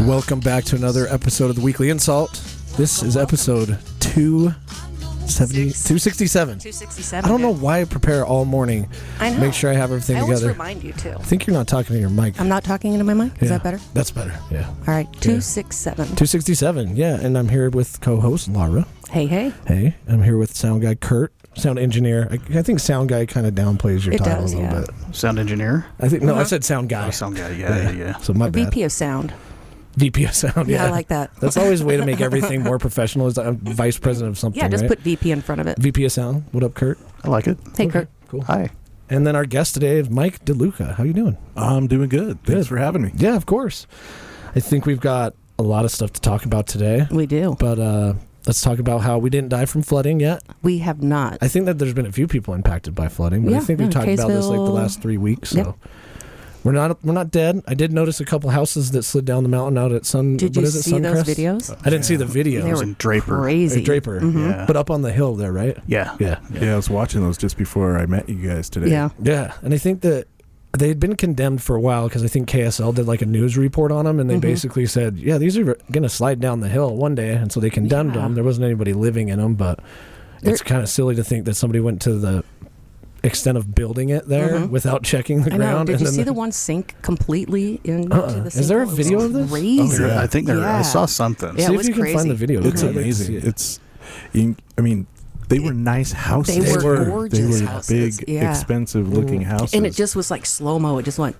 Welcome back to another episode of the Weekly InSalt. This is episode 267. 267. I don't know why I prepare all morning. I know. Make sure I have everything together. I always remind you too. I think you're not talking to your mic. I'm not talking into my mic? Is that better? That's better, yeah. All right, 267. 267, yeah. And I'm here with co-host Laura. Hey, hey. Hey. I'm here with sound guy Kurt. Sound engineer. I think sound guy kind of downplays your title a little bit. Sound engineer? I think I said sound guy. Oh, sound guy, yeah. So my bad. VP of sound. VP of sound, yeah. I like that. That's always a way to make everything more professional. Is I'm vice president of something, Yeah, just right? put VP in front of it. VP of sound. What up, Kurt? I like it. Hey, Okay, Kurt. Cool. Hi. And then our guest today is Mike DeLuca. How you doing? I'm doing good. Thanks for having me. Yeah, of course. I think we've got a lot of stuff to talk about today. We do. But let's talk about how we didn't die from flooding yet. We have not. I think that there's been a few people impacted by flooding, but I think we've talked about this like the last 3 weeks. So we're not dead. I did notice a couple houses that slid down the mountain out at Did you see those Suncrest? videos? I didn't see the videos. They were in Draper. crazy. Draper. Mm-hmm. Yeah. But up on the hill there, right? Yeah. Yeah. Yeah, I was watching those just before I met you guys today. Yeah. Yeah. And I think that they had been condemned for a while because I think KSL did like a news report on them, and they basically said, yeah, these are going to slide down the hill one day. And so they condemned them. There wasn't anybody living in them, but it's kind of silly to think that somebody went to the extent of building it there without checking the ground. Did you see the one sink completely into the sink? Is there a video of this? Crazy. Oh, I think there. I saw something. Yeah, see it if was you can crazy. find the video. It's I'd like to amazing. see it. I mean, they were nice houses. They were They gorgeous were houses. big, Yeah. expensive looking houses. And it just was like slow-mo. It just went,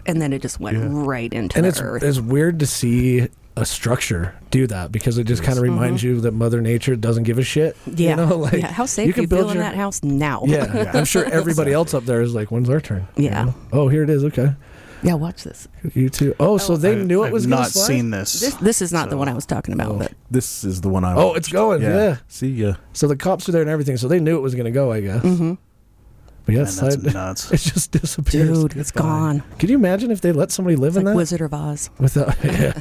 and then it just went right into the earth. It's weird to see a structure do that because it just kind of reminds you that Mother Nature doesn't give a shit. Yeah. You know, like, How safe do you feel in that house now? Yeah. I'm sure everybody else up there is like, when's our turn? Yeah. You know? Oh, here it is. Okay. Yeah, watch this. You too. Oh, so they knew it was I've going to not slide? seen this. This is not the one I was talking about. But This is the one I Oh, watched. it's going. Yeah. See ya. So the cops are there and everything, so they knew it was going to go, I guess. Mm-hmm. But yeah, Man, that's nuts. it just disappears. dude, it's gone. Can you imagine if they let somebody live It's in like that? Wizard of Oz. Without, yeah.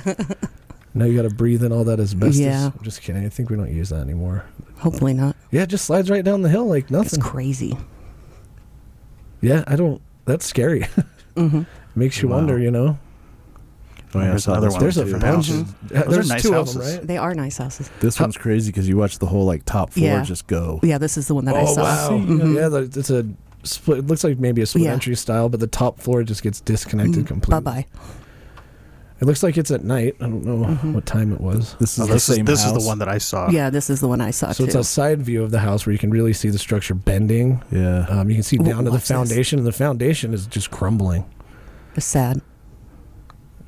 Now you got to breathe in all that asbestos. Yeah. I'm just kidding. I think we don't use that anymore. Hopefully not. Yeah, it just slides right down the hill like It's nothing. crazy. Yeah, that's scary. Makes you wonder, you know. Oh, yeah, I There's saw another this one. There's a too. bunch. There's nice two houses. of them, right? They are nice houses. This one's crazy because you watch the whole like top floor Yeah. just go. Yeah, this is the one that I Oh saw. wow! Mhm. Yeah, it's a split. It looks like maybe a split Yeah. entry style, but the top floor just gets disconnected completely. Bye-bye. It looks like it's at night. I don't know what time it was. This is Oh, the this same is house. the one that I saw. Yeah, this is the one I saw So too. it's a side view of the house where you can really see the structure bending. Yeah. You can see down to the watch this. foundation, and the foundation is just crumbling. It's sad.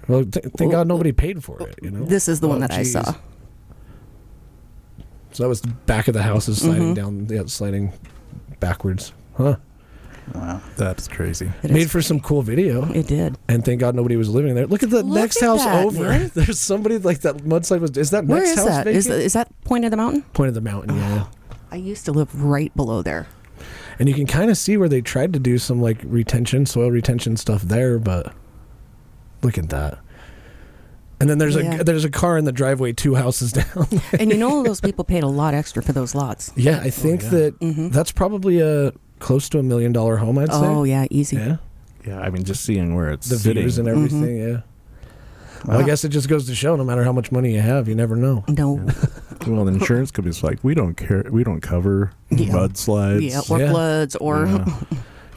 Well, thank God nobody paid for it. You know. This is the one that I geez. saw. So that was the back of the house is sliding down, sliding backwards. Huh. Wow. That's crazy. It Made is for some cool video. It did. And thank God nobody was living there. Look at the Look next at house that, over. man. There's somebody like that mudslide was. Is that Where next is house that? vacant? Is that point of the mountain? Point of the mountain, yeah. I used to live right below there. And you can kind of see where they tried to do some like soil retention stuff there, but look at that. And then there's a car in the driveway 2 houses down. And you know those people paid a lot extra for those lots. Yeah, I think that that's probably a close to $1 million home, I'd say. Oh, yeah, easy. Yeah. Yeah, I mean, just seeing where it's The sitting. views and everything, yeah. Well, I guess it just goes to show no matter how much money you have, you never know. No. Well, the insurance company's like, we don't care. We don't cover mudslides. Yeah, or Yeah. floods or...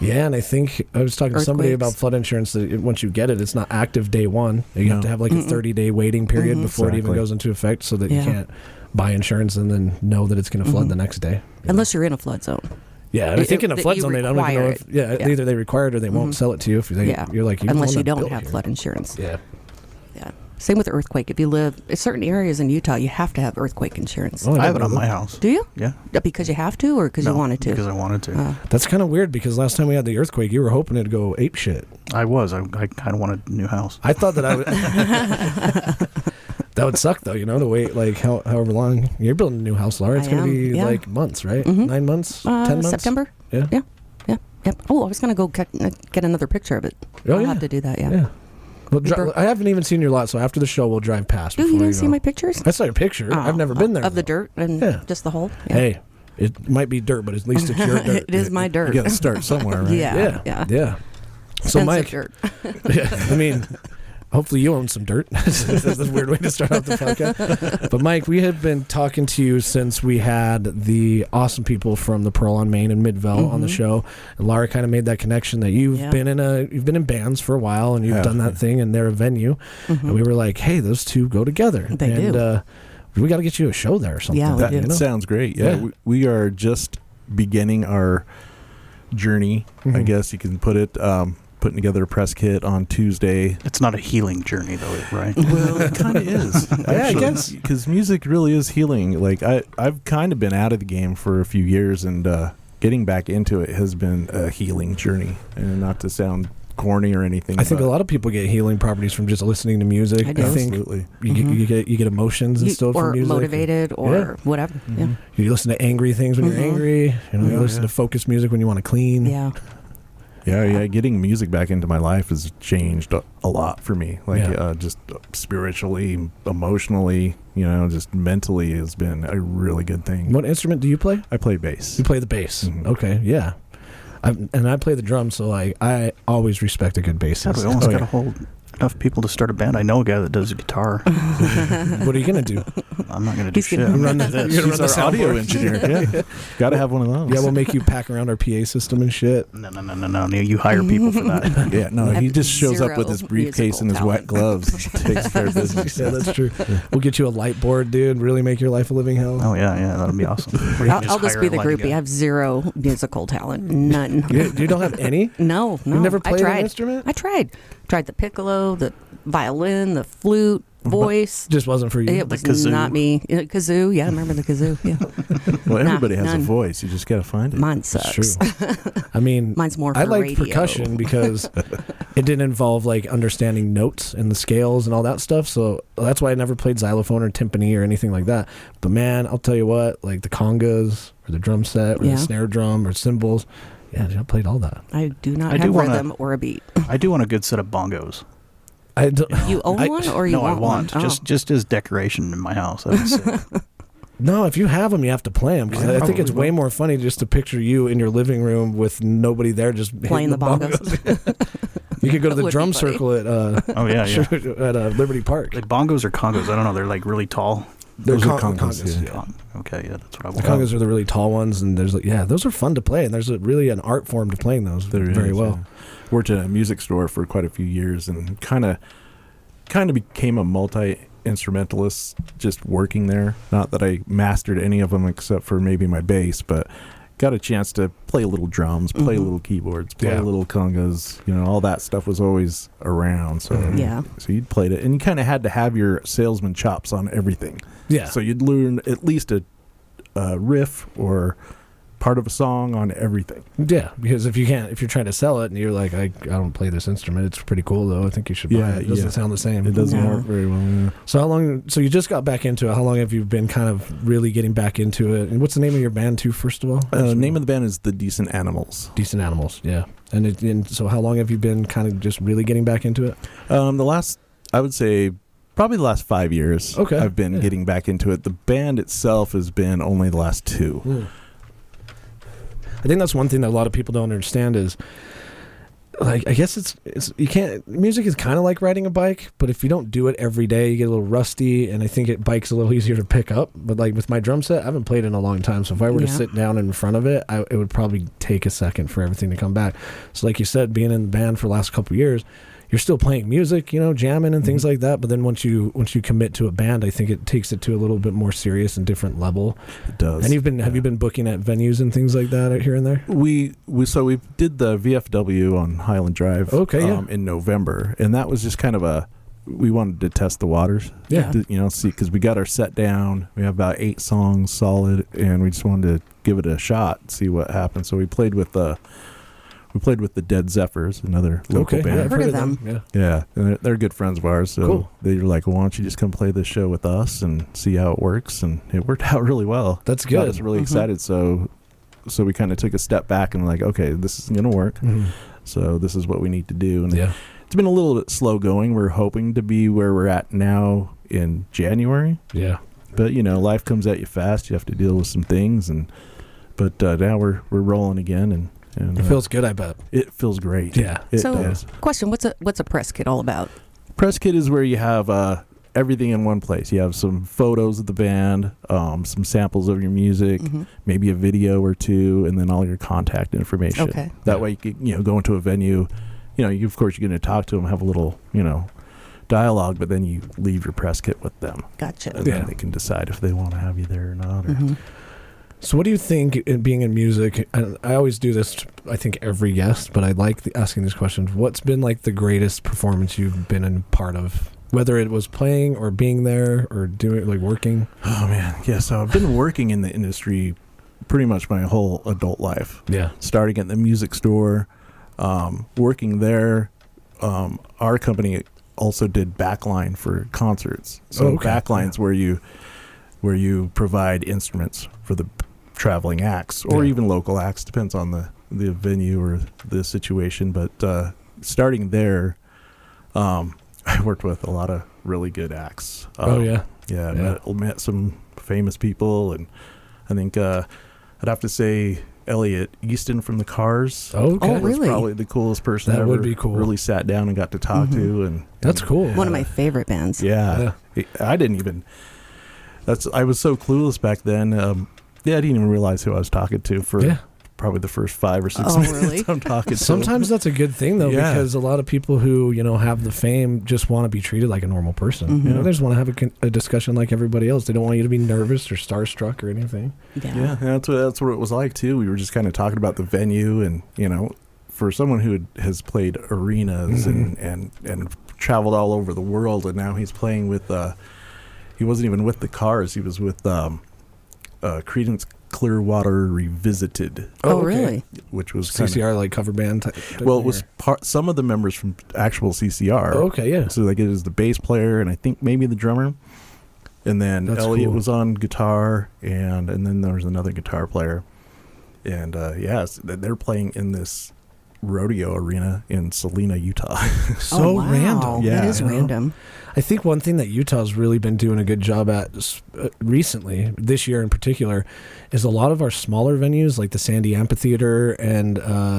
Yeah, and I think I was talking to somebody Earthquakes. about flood insurance that once you get it, it's not active day one. You have to have like a 30-day waiting period before it even Exactly. goes into effect so that you Yeah. can't buy insurance and then know that it's going to flood the next day. Unless you're in a flood zone. Yeah, I think in a that flood you zone, they don't even know require if... Yeah, either they require it or they won't sell it to you. If they, Yeah. You're like... Unless own you a don't bill have here. flood insurance. Yeah. Yeah. Same with earthquake. If you live in certain areas in Utah, you have to have earthquake insurance. Oh, I have it know on that. my house. Do you? Yeah. Because you have to or because you wanted to? Because I wanted to. That's kind of weird because last time we had the earthquake, you were hoping it'd go ape shit. I kind of wanted a new house. I thought that I would... That would suck, though, you know, to wait, like, however long. You're building a new house, Laura. It's going to be, like, months, right? 9 months? 10 months? September? Yeah. Yeah. Yep. Oh, I was going to go get another picture of it. Oh, I'll yeah. have to do that, Yeah. Well, I haven't even seen your lot, so after the show, we'll drive past. Oh, you before didn't see go. my pictures? I saw your picture. Oh, I've never been there. Of the though. dirt and Yeah. just the hole? Yeah. Hey, it might be dirt, but at least it's your dirt. It is my dirt. You got to start somewhere, right? Yeah. Yeah. So, Expensive Mike, dirt. I mean, Hopefully you own some dirt. That's a weird way to start off the podcast. But Mike, we have been talking to you since we had the awesome people from the Pearl on Main and Midvale on the show. And Laura kind of made that connection that you've been in bands for a while and you've done that thing and they're a venue. And we were like, hey, those two go together. They do. We got to get you a show there or something. Yeah, That sounds great. Yeah. We are just beginning our journey, I guess you can put it. Putting together a press kit on Tuesday. It's not a healing journey, though, right? Well, it kind of is. Yeah, I guess. Because music really is healing. Like, I've kind of been out of the game for a few years, and getting back into it has been a healing journey. And not to sound corny or anything. I think a lot of people get healing properties from just listening to music. I do. think Absolutely. you get emotions and stuff or from music. motivated or whatever. Yeah. You listen to angry things when you're angry. You listen to focused music when you want to clean. Yeah. Yeah. Getting music back into my life has changed a lot for me. Like, just spiritually, emotionally, just mentally has been a really good thing. What instrument do you play? I play bass. You play the bass. Okay, yeah. And I play the drums, so I always respect a good bassist. We almost got to hold enough people to start a band. I know a guy that does guitar. What are you going to do? I'm not going to do shit. You're going to run He's the our audio soundboard. engineer. Got to have one of those. Yeah, we'll make you pack around our PA system and shit. No. You hire people for that. Yeah, no, I he have just shows up with zero his briefcase musical and his wet talent. gloves. Takes care of business. Yeah, that's true. We'll get you a light board, dude. Really make your life a living hell. Oh, yeah, that'll be awesome. Or you can I'll just hire be a the lighting groupie. I guy. have zero musical talent. None. You don't have any? No. You never played I tried. an instrument? I tried. Tried the piccolo, the violin, the flute, voice. Just wasn't for you. It was kazoo. not me. Kazoo, yeah, I remember the kazoo. Yeah. Well, everybody has none. a voice. You just got to find it. Mine It's sucks. true. I mean, Mine's more for I like radio. percussion because it didn't involve like understanding notes and the scales and all that stuff. So that's why I never played xylophone or timpani or anything like that. But man, I'll tell you what, like the congas or the drum set or the snare drum or cymbals. Yeah, I played all that. I do not I have do wanna- rhythm or a beat. I do want a good set of bongos. I don't, You own one or you No, want I want. one? Oh. Just as decoration in my house. That'd be sick. No, if you have them, you have to play them. Because Yeah, I think it's probably way more funny just to picture you in your living room with nobody there just Playing hitting the bongos. You could go to That the would drum be funny. circle at Oh, yeah. at Liberty Park. Like bongos or congos? I don't know. They're like really tall. Those are congas. congas, Yeah. Okay, yeah, that's what I The want. congas are the really tall ones, and there's those are fun to play, and there's really an art form to playing those There very is, well. yeah. Worked at a music store for quite a few years and kind of became a multi-instrumentalist just working there. Not that I mastered any of them except for maybe my bass, but got a chance to play a little drums, play a little keyboards, play a little congas. All that stuff was always around. So Yeah. so you'd played it, and you kind of had to have your salesman chops on everything. Yeah. So you'd learn at least a riff or part of a song on everything. Yeah, because if you're trying to sell it and you're like, I don't play this instrument, it's pretty cool though. I think you should buy it. It doesn't sound the same. It doesn't No. work very well. Yeah. So how long? So you just got back into it. How long have you been kind of really getting back into it? And what's the name of your band too? First of all, Name of the band is The Decent Animals. Decent Animals. Yeah. And so how long have you been kind of just really getting back into it? I would say probably the last 5 years. Okay. I've been getting back into it. The band itself has been only the last 2. I think that's one thing that a lot of people don't understand is, like, I guess it's you can't. Music is kind of like riding a bike, but if you don't do it every day, you get a little rusty, and I think bike's a little easier to pick up. But like with my drum set, I haven't played in a long time, so if I were to sit down in front of it, it would probably take a second for everything to come back. So like you said, being in the band for the last couple of years, you're still playing music, jamming and things like that. But then once you commit to a band, I think it takes it to a little bit more serious and different level. It does. And have you been booking at venues and things like that here and there? We did the VFW on Highland Drive in November, and that was just kind of we wanted to test the waters. Yeah. See, because we got our set down. We have about 8 songs solid, and we just wanted to give it a shot, see what happened. So we played with the Dead Zephyrs, another local band. Yeah, I've Heard of them. Yeah. Yeah, and they're good friends of ours. So Cool. they were like, well, "Why don't you just come play this show with us and see how it works?" And it worked out really well. That's Got good. us really excited. So we kind of took a step back and like, okay, this is going to work. So this is what we need to do. And it's been a little bit slow going. We're hoping to be where we're at now in January. Yeah. But life comes at you fast. You have to deal with some things, but now we're rolling again, and It feels good, I bet. it feels great. Yeah. It So, does. question: What's a press kit all about? Press kit is where you have everything in one place. You have some photos of the band, some samples of your music, maybe a video or two, and then all your contact information. Okay. That way, you can, go into a venue. Of course, you're going to talk to them, have a little, dialogue, but then you leave your press kit with them. Gotcha. And then they can decide if they want to have you there or not. Or So what do you think, being in music, and I always do this, I think, every guest, but I like asking these questions. What's been like the greatest performance you've been in part of? Whether it was playing or being there or doing, like, working? Oh, man. Yeah, so I've been working in the industry pretty much my whole adult life. Yeah. Starting at the music store, working there. Our company also did backline for concerts. So backline's where you provide instruments for the traveling acts or even local acts, depends on the venue or the situation. But starting there, I worked with a lot of really good acts. Met some famous people, and I think I'd have to say Elliot Easton from the Cars. Oh, okay. Was probably the coolest person that I ever would be cool. Really sat down and got to talk to, and that's cool. One of my favorite bands. Yeah. I didn't even. I was so clueless back then. I didn't even realize who I was talking to for probably the first 5 or 6 minutes. Really? I'm talking. Sometimes that's a good thing though, because a lot of people who have the fame just want to be treated like a normal person. They just want to have a discussion like everybody else. They don't want you to be nervous or starstruck or anything. Yeah, that's what it was like too. We were just kind of talking about the venue, and for someone who has played arenas and traveled all over the world, and now he's playing with. He wasn't even with the Cars. He was with Creedence Clearwater Revisited. Oh, really? Which was CCR, like cover band type. Well, it was some of the members from actual CCR. Oh, okay, yeah. So like it was the bass player and I think maybe the drummer, and then Elliot was on guitar, and then there was another guitar player, and they're playing in this rodeo arena in Salina, Utah. So random. Yeah, that is random. I think one thing that Utah's really been doing a good job at recently, this year in particular, is a lot of our smaller venues like the Sandy Amphitheater and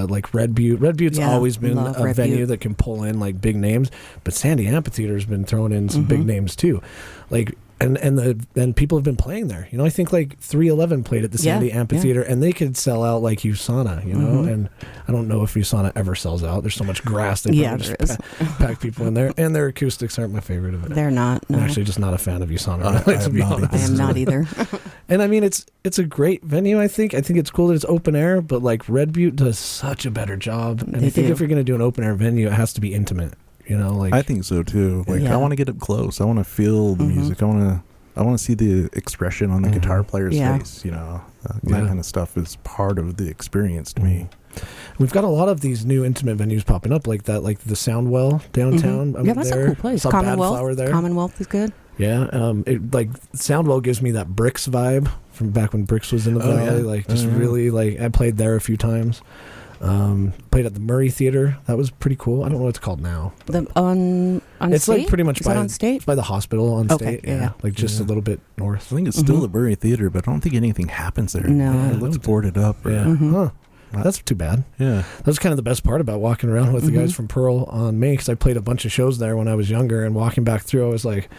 like Red Butte. Red Butte's always been a venue that can pull in like big names, but Sandy Amphitheater's been throwing in some big names too. Like and people have been playing there. I think like 311 played at the Sandy Amphitheater, and they could sell out like USANA, and I don't know if USANA ever sells out. There's so much grass they probably just pack people in there, and their acoustics aren't my favorite of it. They're not. No. I'm actually just not a fan of USANA. I am not either. And I mean, it's a great venue. I think it's cool that it's open air, but like Red Butte does such a better job. And I think if you're going to do an open air venue, it has to be intimate. I think so too. I want to get up close. I want to feel the music. I want to see the expression on the guitar player's face. That kind of stuff is part of the experience to me. We've got a lot of these new intimate venues popping up like that, like the Soundwell downtown. That's a cool place. Commonwealth is good. Yeah, Soundwell gives me that Bricks vibe from back when Bricks was in the valley. Really I played there a few times. Played at the Murray Theater. That was pretty cool. I don't know what it's called now. On it's State? like pretty much on State? It's by the hospital on State. Yeah. Like just a little bit north. I think it's still the Murray Theater, but I don't think anything happens there. No. It looks boarded up. Huh. That's too bad. Yeah. That was kind of the best part about walking around with the guys from Pearl on Main, because I played a bunch of shows there when I was younger, and walking back through, I was like,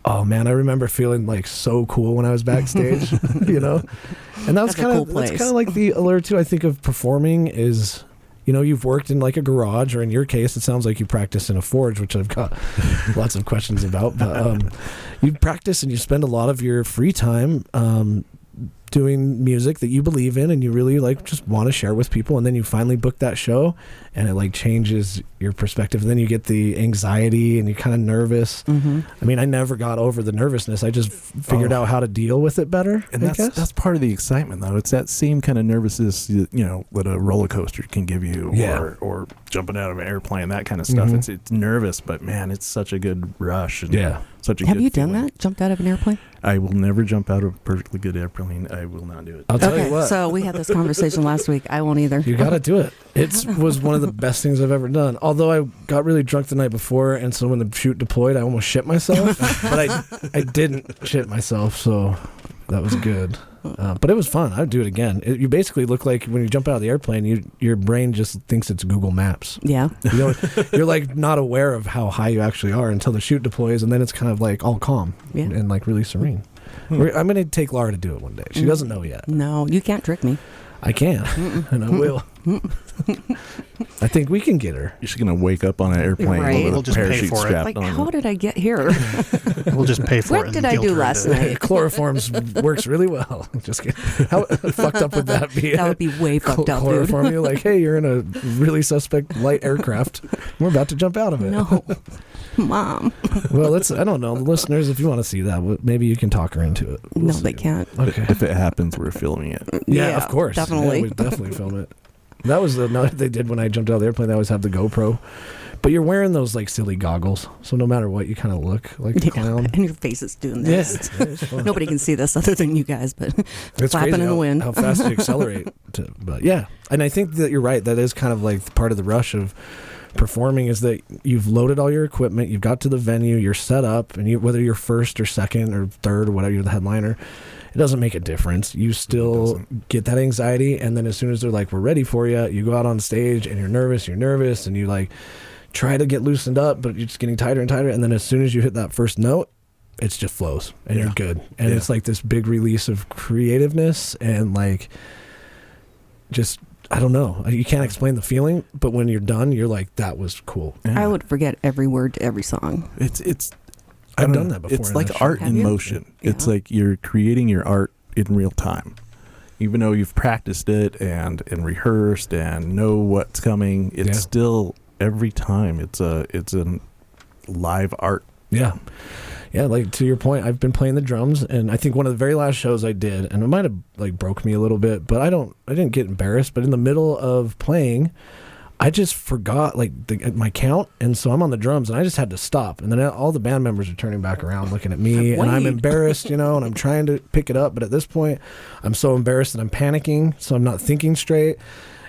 oh man, I remember feeling like so cool when I was backstage, And that's kind of like the allure too, I think, of performing is, you've worked in like a garage, or in your case, it sounds like you practice in a forge, which I've got lots of questions about. But you practice and you spend a lot of your free time doing music that you believe in and you really just want to share with people, and then you finally book that show and it changes your perspective, and then you get the anxiety and you're kind of nervous. I mean, I never got over the nervousness. I just figured out how to deal with it better, and that's part of the excitement though. It's that same kind of nervousness that a roller coaster can give you, or jumping out of an airplane, that kind of stuff. It's nervous, but man, it's such a good rush, and such a Have good you feeling. done that? Jumped out of an airplane? I will never jump out of a perfectly good airplane. I will not do it. I'll tell you what. So we had this conversation last week. I won't either. You got to do it. It was one of the best things I've ever done. Although I got really drunk the night before, and so when the chute deployed, I almost shit myself. But I didn't shit myself, so That was good. But it was fun. I'd do it again. You basically look like when you jump out of the airplane, your brain just thinks it's Google Maps. Yeah. You're like not aware of how high you actually are until the chute deploys, and then it's kind of like all calm and like really serene. I'm going to take Laura to do it one day. She doesn't know yet. No, you can't trick me. I can, and I will. I think we can get her. You're just going to wake up on an airplane Right. with We'll a just pay parachute for it. strapped Like, on. how did I get here? We'll just pay for it. What and did I guilt do her last into- night? Chloroform works really well. Just kidding. How fucked up would that be? That would be way fucked up, dude. Chloroform you like, hey, you're in a really suspect light aircraft. We're about to jump out of it. No. Mom. Well, I don't know. The listeners, if you want to see that, maybe you can talk her into it. We'll No, see. they can't. Okay. If it happens, we're filming it. Yeah, of course. Definitely. Yeah, we'd definitely film it. That was the note they did when I jumped out of the airplane. They always have the GoPro. But you're wearing those like silly goggles, so no matter what, you kind of look like a clown. And your face is doing this. Yeah, it's fun. Nobody can see this other than you guys, but It's flapping crazy in the wind. how fast you accelerate. But yeah, and I think that you're right. That is kind of like part of the rush of performing is that you've loaded all your equipment, you've got to the venue, you're set up, and whether you're first or second or third or whatever, you're the headliner. It doesn't make a difference. You still get that anxiety, and then as soon as they're like, we're ready for you, you go out on stage and you're nervous, and you like try to get loosened up, but you're just getting tighter and tighter, and then as soon as you hit that first note, it just flows, and you're good. And it's like this big release of creativeness, and like just, I don't know. You can't explain the feeling, but when you're done, you're like, that was cool. Yeah. I would forget every word to every song. I've done that before. It's in like that art show. Have in you? motion. Yeah. It's like you're creating your art in real time. Even though you've practiced it and rehearsed and know what's coming, it's still every time it's a live art. Yeah. Yeah, like to your point, I've been playing the drums, and I think one of the very last shows I did, and it might have like broke me a little bit, but I didn't get embarrassed, but in the middle of playing, I just forgot like my count, and so I'm on the drums, and I just had to stop, and then all the band members are turning back around looking at me, and I'm embarrassed, and I'm trying to pick it up, but at this point, I'm so embarrassed that I'm panicking, so I'm not thinking straight,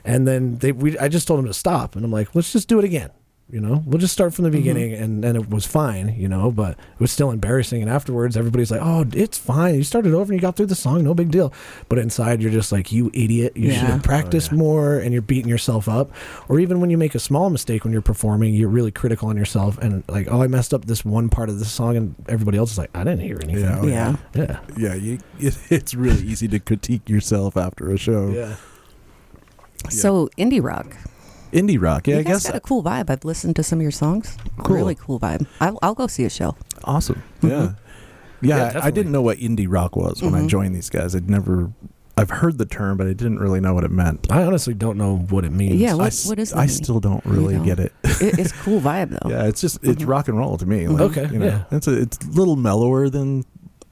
and then I just told them to stop, and I'm like, let's just do it again. We'll just start from the beginning, and it was fine, but it was still embarrassing. And afterwards, everybody's like, oh, it's fine. You started over and you got through the song. No big deal. But inside, you're just like, you idiot. You should have practiced more, and you're beating yourself up. Or even when you make a small mistake when you're performing, you're really critical on yourself. And like, oh, I messed up this one part of the song, and everybody else is like, I didn't hear anything. Yeah. It's really easy to critique yourself after a show. Yeah. So, Indy Rock. Indie Rock, yeah, You I guys guess. got a cool vibe. I've listened to some of your songs. Cool. Really cool vibe. I'll go see a show. Awesome. Mhm. Yeah, I definitely. didn't know what indie rock was when I joined these guys. I've heard the term, but I didn't really know what it meant. I honestly don't know what it means. Yeah, what is I indie? still don't really don't? get it. It's cool vibe though. Yeah, it's rock and roll to me. Like, Okay, yeah. It's a little mellower than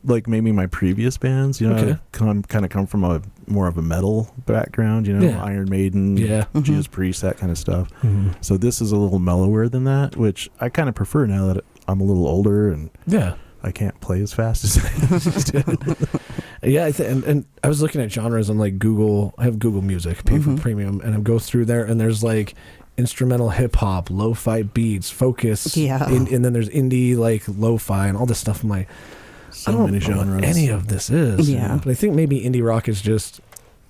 like maybe my previous bands. Okay. I kind of come from a more of a metal background. Yeah. Iron Maiden, Yeah. Judas Priest, that kind of stuff. Mhm. So this is a little mellower than that, which I kind of prefer now that I'm a little older and Yeah. I can't play as fast as I used to. Yeah, and I was looking at genres on like Google. I have Google Music, pay for premium, and I go through there, and there's like instrumental hip hop, lo-fi beats, focus, and then there's indie like lo-fi and all this stuff. I'm like, I don't many know what genres. any of this is. Yeah. But I think maybe indie rock is just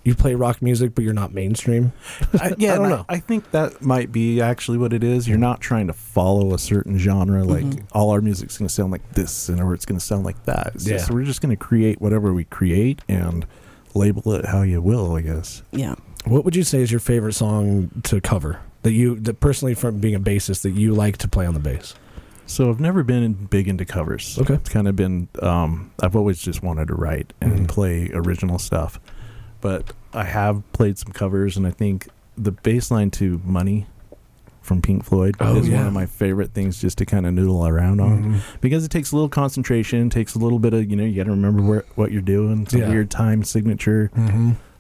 you play rock music, but you're not mainstream. I don't know. know. I think that might be actually what it is. You're not trying to follow a certain genre, like all our music's going to sound like this, or it's going to sound like that. It's just, we're just going to create whatever we create and label it how you will, I guess. Yeah. What would you say is your favorite song to cover that personally from being a bassist that you like to play on the bass? So I've never been big into covers. Okay. It's kind of been, I've always just wanted to write and play original stuff. But I have played some covers, and I think the bass line to Money from Pink Floyd is one of my favorite things just to kind of noodle around on. Because it takes a little concentration, takes a little bit of, you got to remember what you're doing. It's a weird time signature.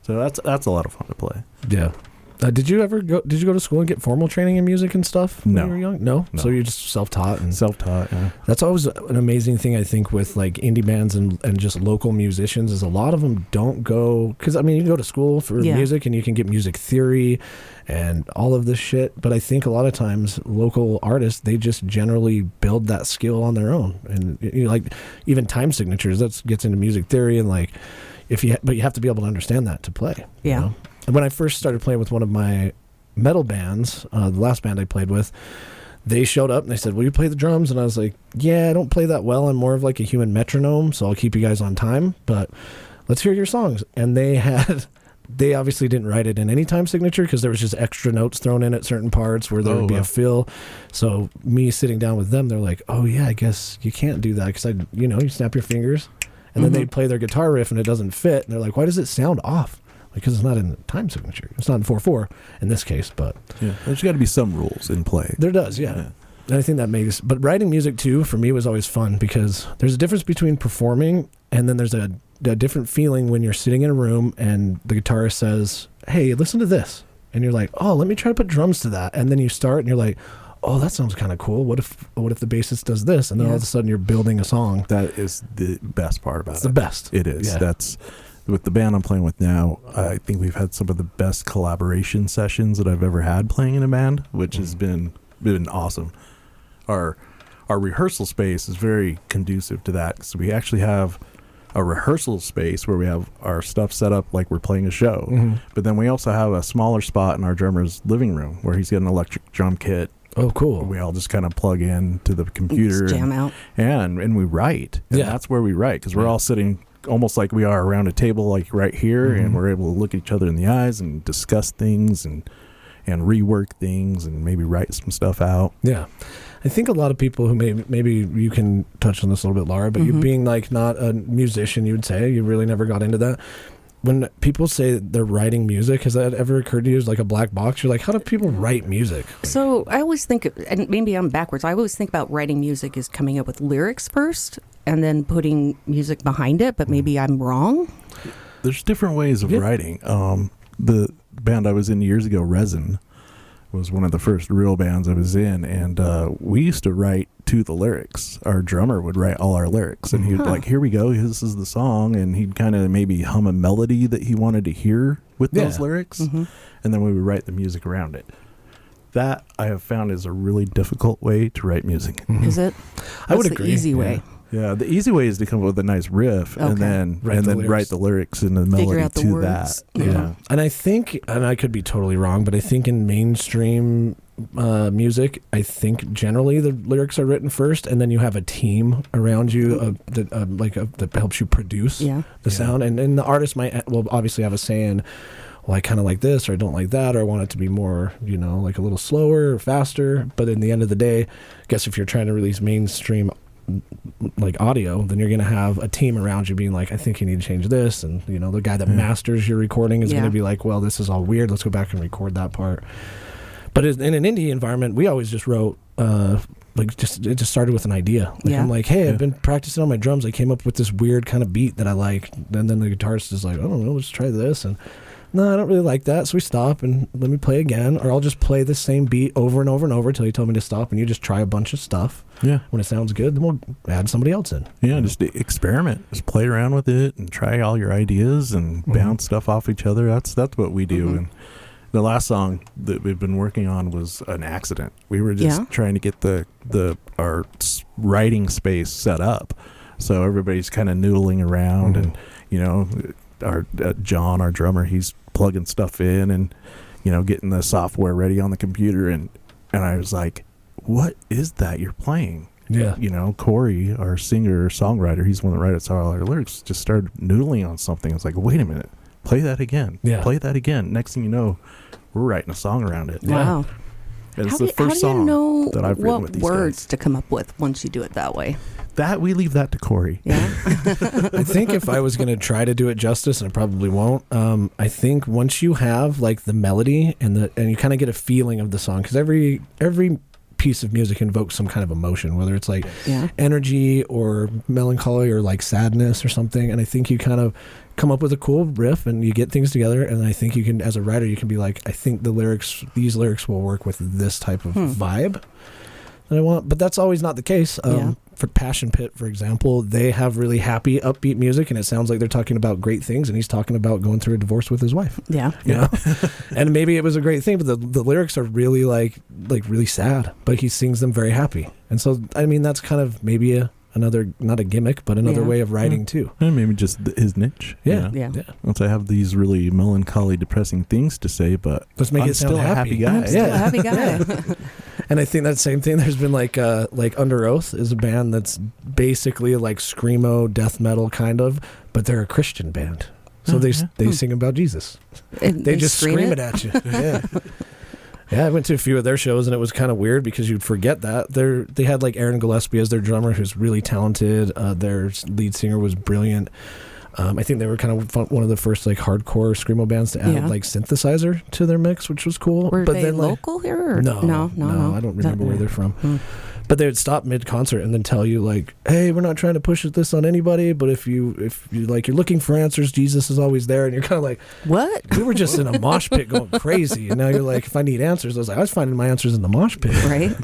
So that's a lot of fun to play. Yeah. Did you go to school and get formal training in music and stuff when No. you were young? No? So you're just self-taught? Self-taught, yeah. That's always an amazing thing, I think, with like indie bands and just local musicians is a lot of them don't go, because I mean, you can go to school for music and you can get music theory and all of this shit, but I think a lot of times local artists, they just generally build that skill on their own. And you know, like even time signatures, that gets into music theory, and like but you have to be able to understand that to play. Yeah. You know? And when I first started playing with one of my metal bands, the last band I played with, they showed up and they said, will you play the drums? And I was like, yeah, I don't play that well. I'm more of like a human metronome, so I'll keep you guys on time, but let's hear your songs. And they obviously didn't write it in any time signature because there was just extra notes thrown in at certain parts where there would be a fill. So me sitting down with them, they're like, oh yeah, I guess you can't do that because you snap your fingers. And then they'd play their guitar riff and it doesn't fit. And they're like, why does it sound off? Because it's not in the time signature. It's not in 4/4 in this case, but There's got to be some rules in play. There does, yeah. And I think that makes. But writing music too for me was always fun because there's a difference between performing and then there's a different feeling when you're sitting in a room and the guitarist says, "Hey, listen to this," and you're like, "Oh, let me try to put drums to that," and then you start and you're like, "Oh, that sounds kind of cool. What if the bassist does this?" And then all of a sudden you're building a song. That is the best part about it. It's the best. It is. Yeah. That's with the band I'm playing with now. I think we've had some of the best collaboration sessions that I've ever had playing in a band, which has been awesome. Our rehearsal space is very conducive to that. So we actually have a rehearsal space where we have our stuff set up like we're playing a show. Mm-hmm. But then we also have a smaller spot in our drummer's living room where he's got an electric drum kit. Oh, cool. We all just kind of plug in to the computer. Just jam out. And we write. And that's where we write because we're all sitting almost like we are around a table like right here, and we're able to look at each other in the eyes and discuss things and rework things and maybe write some stuff out. Yeah. I think a lot of people who maybe you can touch on this a little bit, Laura, but you being like not a musician, you would say you really never got into that. When people say they're writing music, has that ever occurred to you as like a black box? You're like, how do people write music? So I always think, and maybe I'm backwards, I always think about writing music as coming up with lyrics first and then putting music behind it, but maybe I'm wrong. There's different ways of writing. The band I was in years ago, Resin, was one of the first real bands I was in, and we used to write to the lyrics. Our drummer would write all our lyrics, and he'd like, here we go, this is the song, and he'd kind of maybe hum a melody that he wanted to hear with those lyrics, and then we would write the music around it. That I have found is a really difficult way to write music. Is it? I would That's agree. The easy way. Yeah, the easy way is to come up with a nice riff and then write the lyrics and the melody out the to words. that. Yeah. And I think, and I could be totally wrong, but I think in mainstream music, I think generally the lyrics are written first, and then you have a team around you that helps you produce the sound. And the artist will obviously have a say in, well, I kind of like this, or I don't like that, or I want it to be more, like a little slower or faster. But in the end of the day, I guess if you're trying to release mainstream like audio, then you're going to have a team around you being like, I think you need to change this, and the guy that masters your recording is going to be like, well, this is all weird, let's go back and record that part. But in an indie environment, we always just wrote it just started with an idea. I'm like, hey, I've been practicing on my drums, I came up with this weird kind of beat that I like, and then the guitarist is like, I don't know, let's try this, and no, I don't really like that. So we stop and let me play again, or I'll just play the same beat over and over and over until you tell me to stop, and you just try a bunch of stuff. Yeah. When it sounds good, then we'll add somebody else in. Yeah, just experiment. Just play around with it and try all your ideas and bounce stuff off each other. That's what we do. And the last song that we've been working on was an accident. We were just trying to get our writing space set up, so everybody's kind of noodling around, and our John, our drummer, he's plugging stuff in and getting the software ready on the computer, and I was like, what is that you're playing? Corey, our singer songwriter, he's the one that writes all our lyrics, just started noodling on something. I was like, wait a minute, play that again. Play that again. Next thing you know, we're writing a song around it. Wow. And it's the first song that I've written with these guys. What words to come up with once you do it that way? That we leave that to Corey. Yeah. I think if I was going to try to do it justice, and I probably won't, I think once you have like the melody and you kind of get a feeling of the song, because every piece of music invokes some kind of emotion, whether it's like Yeah. energy or melancholy or like sadness or something. And I think you kind of come up with a cool riff and you get things together. And I think you can, as a writer, you can be like, I think these lyrics will work with this type of vibe that I want. But that's always not the case. For Passion Pit, for example, they have really happy, upbeat music, and it sounds like they're talking about great things, and he's talking about going through a divorce with his wife. Yeah. You know? And maybe it was a great thing, but the lyrics are really like really sad, but he sings them very happy. And so, I mean, that's kind of maybe another, not a gimmick, but another way of writing too. And maybe just his niche. Yeah. You know? Once I have these really melancholy, depressing things to say, but let's make I'm it sound still a happy guy. I'm still a happy guy. And I think that same thing. There's been like Under Oath is a band that's basically like screamo death metal kind of, but they're a Christian band. So they sing about Jesus. And They just scream it at you. Yeah. Yeah, I went to a few of their shows, and it was kind of weird because you'd forget that. They had like Aaron Gillespie as their drummer, who's really talented. Their lead singer was brilliant. I think they were kind of one of the first like hardcore screamo bands to add like synthesizer to their mix, which was cool. Were but they then, like, local here? Or? No, I don't remember where they're from. But they would stop mid-concert and then tell you like, "Hey, we're not trying to push this on anybody, but if you like you're looking for answers, Jesus is always there." And you're kind of like, "What?" We were just in a mosh pit going crazy, and now you're like, "If I need answers," I was finding my answers in the mosh pit, right?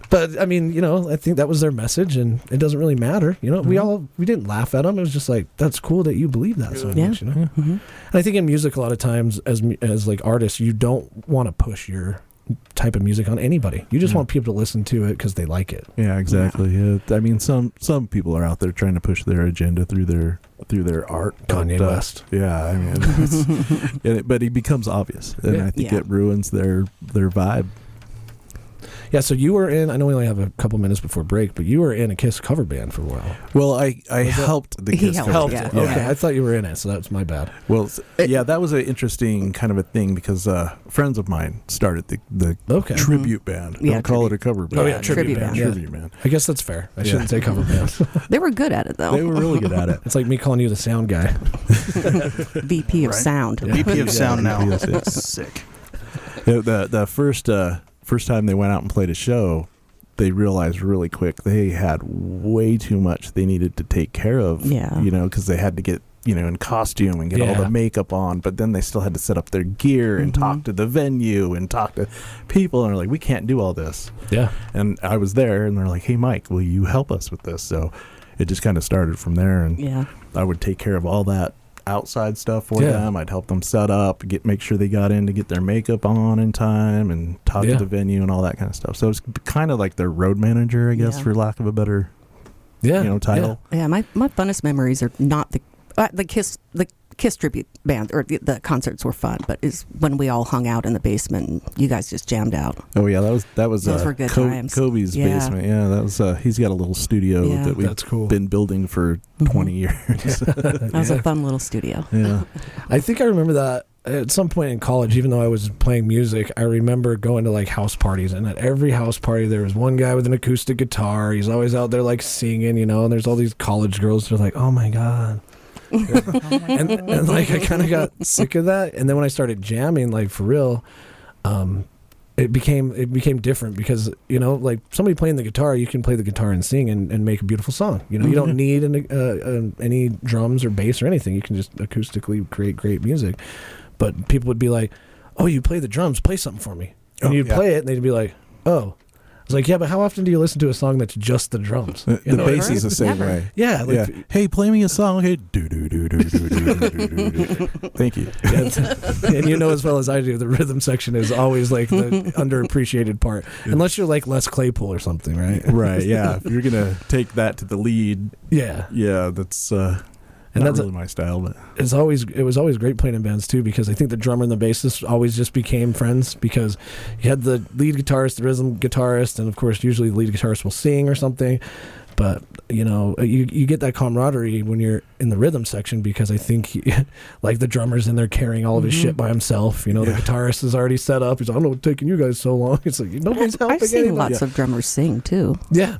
But I mean, you know, I think that was their message, and it doesn't really matter. You know, we didn't laugh at them. It was just like, that's cool that you believe that so much. You know, and I think in music, a lot of times as like artists, you don't want to push your type of music on anybody. You just want people to listen to it because they like it. Yeah, exactly. Yeah. I mean, some people are out there trying to push their agenda through their art. Kanye West. Yeah, I mean, but it becomes obvious, and I think it ruins their vibe. Yeah, so you were in, I know we only have a couple minutes before break, but you were in a KISS cover band for a while. Well, I helped the KISS cover helped. band. Okay, I thought you were in it, so that's my bad. Well, yeah, that was an interesting kind of a thing because friends of mine started the tribute band. Don't call it a cover band. Oh, yeah, tribute band. Tribute band. I guess that's fair. I shouldn't say cover band. They were good at it, though. They were really good at it. It's like me calling you the sound guy. VP of sound. Yeah. VP of sound now. VP. Sick. The first time they went out and played a show, they realized really quick they had way too much they needed to take care of. Yeah. You know, because they had to get, you know, in costume and get all the makeup on, but then they still had to set up their gear and talk to the venue and talk to people, and they're like, we can't do all this. Yeah. And I was there, and they're like, hey, Mike, will you help us with this? So it just kind of started from there, and I would take care of all that outside stuff for them. I'd help them set up, make sure they got in to get their makeup on in time, and talk to the venue and all that kind of stuff. So it's kind of like their road manager, I guess, for lack of a better title. Yeah, my funnest memories are not the KISS tribute band, or the concerts were fun, but is when we all hung out in the basement and you guys just jammed out. Oh yeah, that was those were good times. Kobe's basement. Yeah, that was he's got a little studio that we've been building for 20 years. That was a fun little studio. Yeah. I think I remember that at some point in college, even though I was playing music, I remember going to like house parties, and at every house party there was one guy with an acoustic guitar. He's always out there like singing, you know, and there's all these college girls that are like, oh my God. and like I kind of got sick of that, and then when I started jamming, like for real, it became different because, you know, like somebody playing the guitar, you can play the guitar and sing and make a beautiful song. You know, you don't need any drums or bass or anything. You can just acoustically create great music. But people would be like, "Oh, you play the drums? Play something for me." And you'd play it, and they'd be like, "Oh." I was like, yeah, but how often do you listen to a song that's just the drums? The bass is the same way. Yeah. Hey, play me a song. Okay. Thank you. And you know as well as I do, the rhythm section is always like the underappreciated part. Unless you're like Les Claypool or something, right? Right, yeah. If you're going to take that to the lead. Yeah. Yeah, that's... and that's that's really my style, but it was always great playing in bands too, because I think the drummer and the bassist always just became friends, because you had the lead guitarist, the rhythm guitarist, and of course usually the lead guitarist will sing or something. But you know, you get that camaraderie when you're in the rhythm section, because I think like the drummer's in there carrying all of his shit by himself. You know, the guitarist is already set up. He's like, I don't know what's taking you guys so long. It's like nobody's helping. I've seen lots of drummers sing too. Yeah.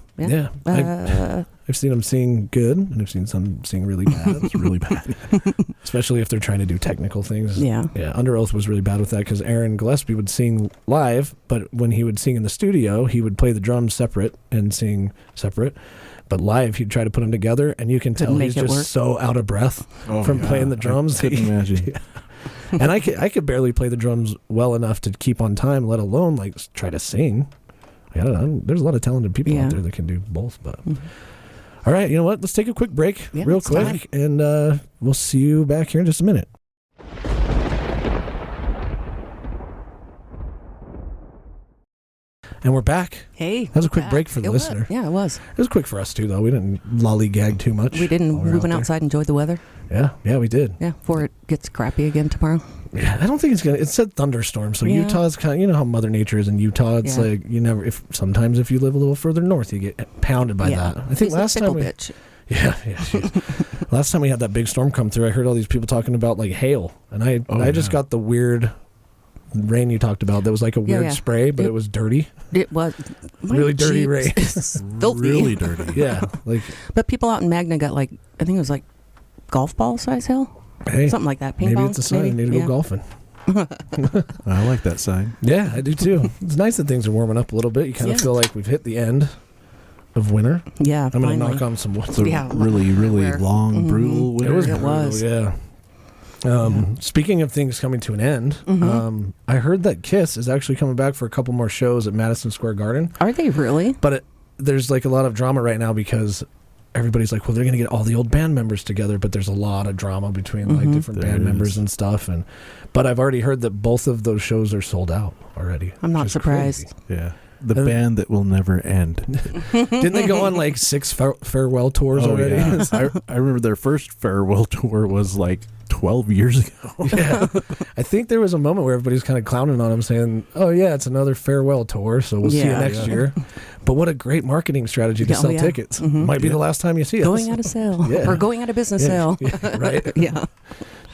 I've seen them sing good, and I've seen some sing really bad. It's really bad. Especially if they're trying to do technical things. Yeah. Yeah, Under Oath was really bad with that because Aaron Gillespie would sing live, but when he would sing in the studio, he would play the drums separate and sing separate. But live, he'd try to put them together, and you can tell he's just so out of breath from playing the drums. I couldn't imagine. Yeah. And I could barely play the drums well enough to keep on time, let alone like try to sing. I don't know. There's a lot of talented people out there that can do both. But all right, you know what? Let's take a quick break, real quick, and we'll see you back here in just a minute. And we're back. Hey. That was a quick break for the listener. Yeah, it was. It was quick for us, too, though. We didn't lollygag too much. We didn't. We went outside and enjoyed the weather. Yeah, we did. Yeah, before it gets crappy again tomorrow. Yeah, I don't think it's going to. It said thunderstorm, so Utah's kind of, you know how Mother Nature is in Utah. It's like, sometimes if you live a little further north, you get pounded by that. I think last time last time we had that big storm come through, I heard all these people talking about like hail, and I just got the weird rain you talked about. That was like a weird spray, but it was dirty. It was really dirty rain. Filthy. Really dirty. Yeah, like. But people out in Magna got like, I think it was like golf ball size hail. Hey, something like that. Ping maybe it's a sign. I need to go golfing. I like that sign. Yeah, I do too. It's nice that things are warming up a little bit. You kind of feel like we've hit the end of winter. Yeah, I'm going to knock on some wood. It's a really, really long, brutal winter. It was. Yeah. Speaking of things coming to an end, I heard that Kiss is actually coming back for a couple more shows at Madison Square Garden. Are they really? But there's like a lot of drama right now because everybody's like, well, they're going to get all the old band members together, but there's a lot of drama between like different band members and stuff. But I've already heard that both of those shows are sold out already. I'm not surprised. Crazy. Yeah. The band that will never end. Didn't they go on like 6 farewell tours already? Yeah. I remember their first farewell tour was like 12 years ago. Yeah. I think there was a moment where everybody's kind of clowning on them saying, oh yeah, it's another farewell tour, so we'll see you next year. But what a great marketing strategy to sell tickets. Might be the last time you see us. Going out of sale. Or going out of business sale. Yeah, right. Yeah.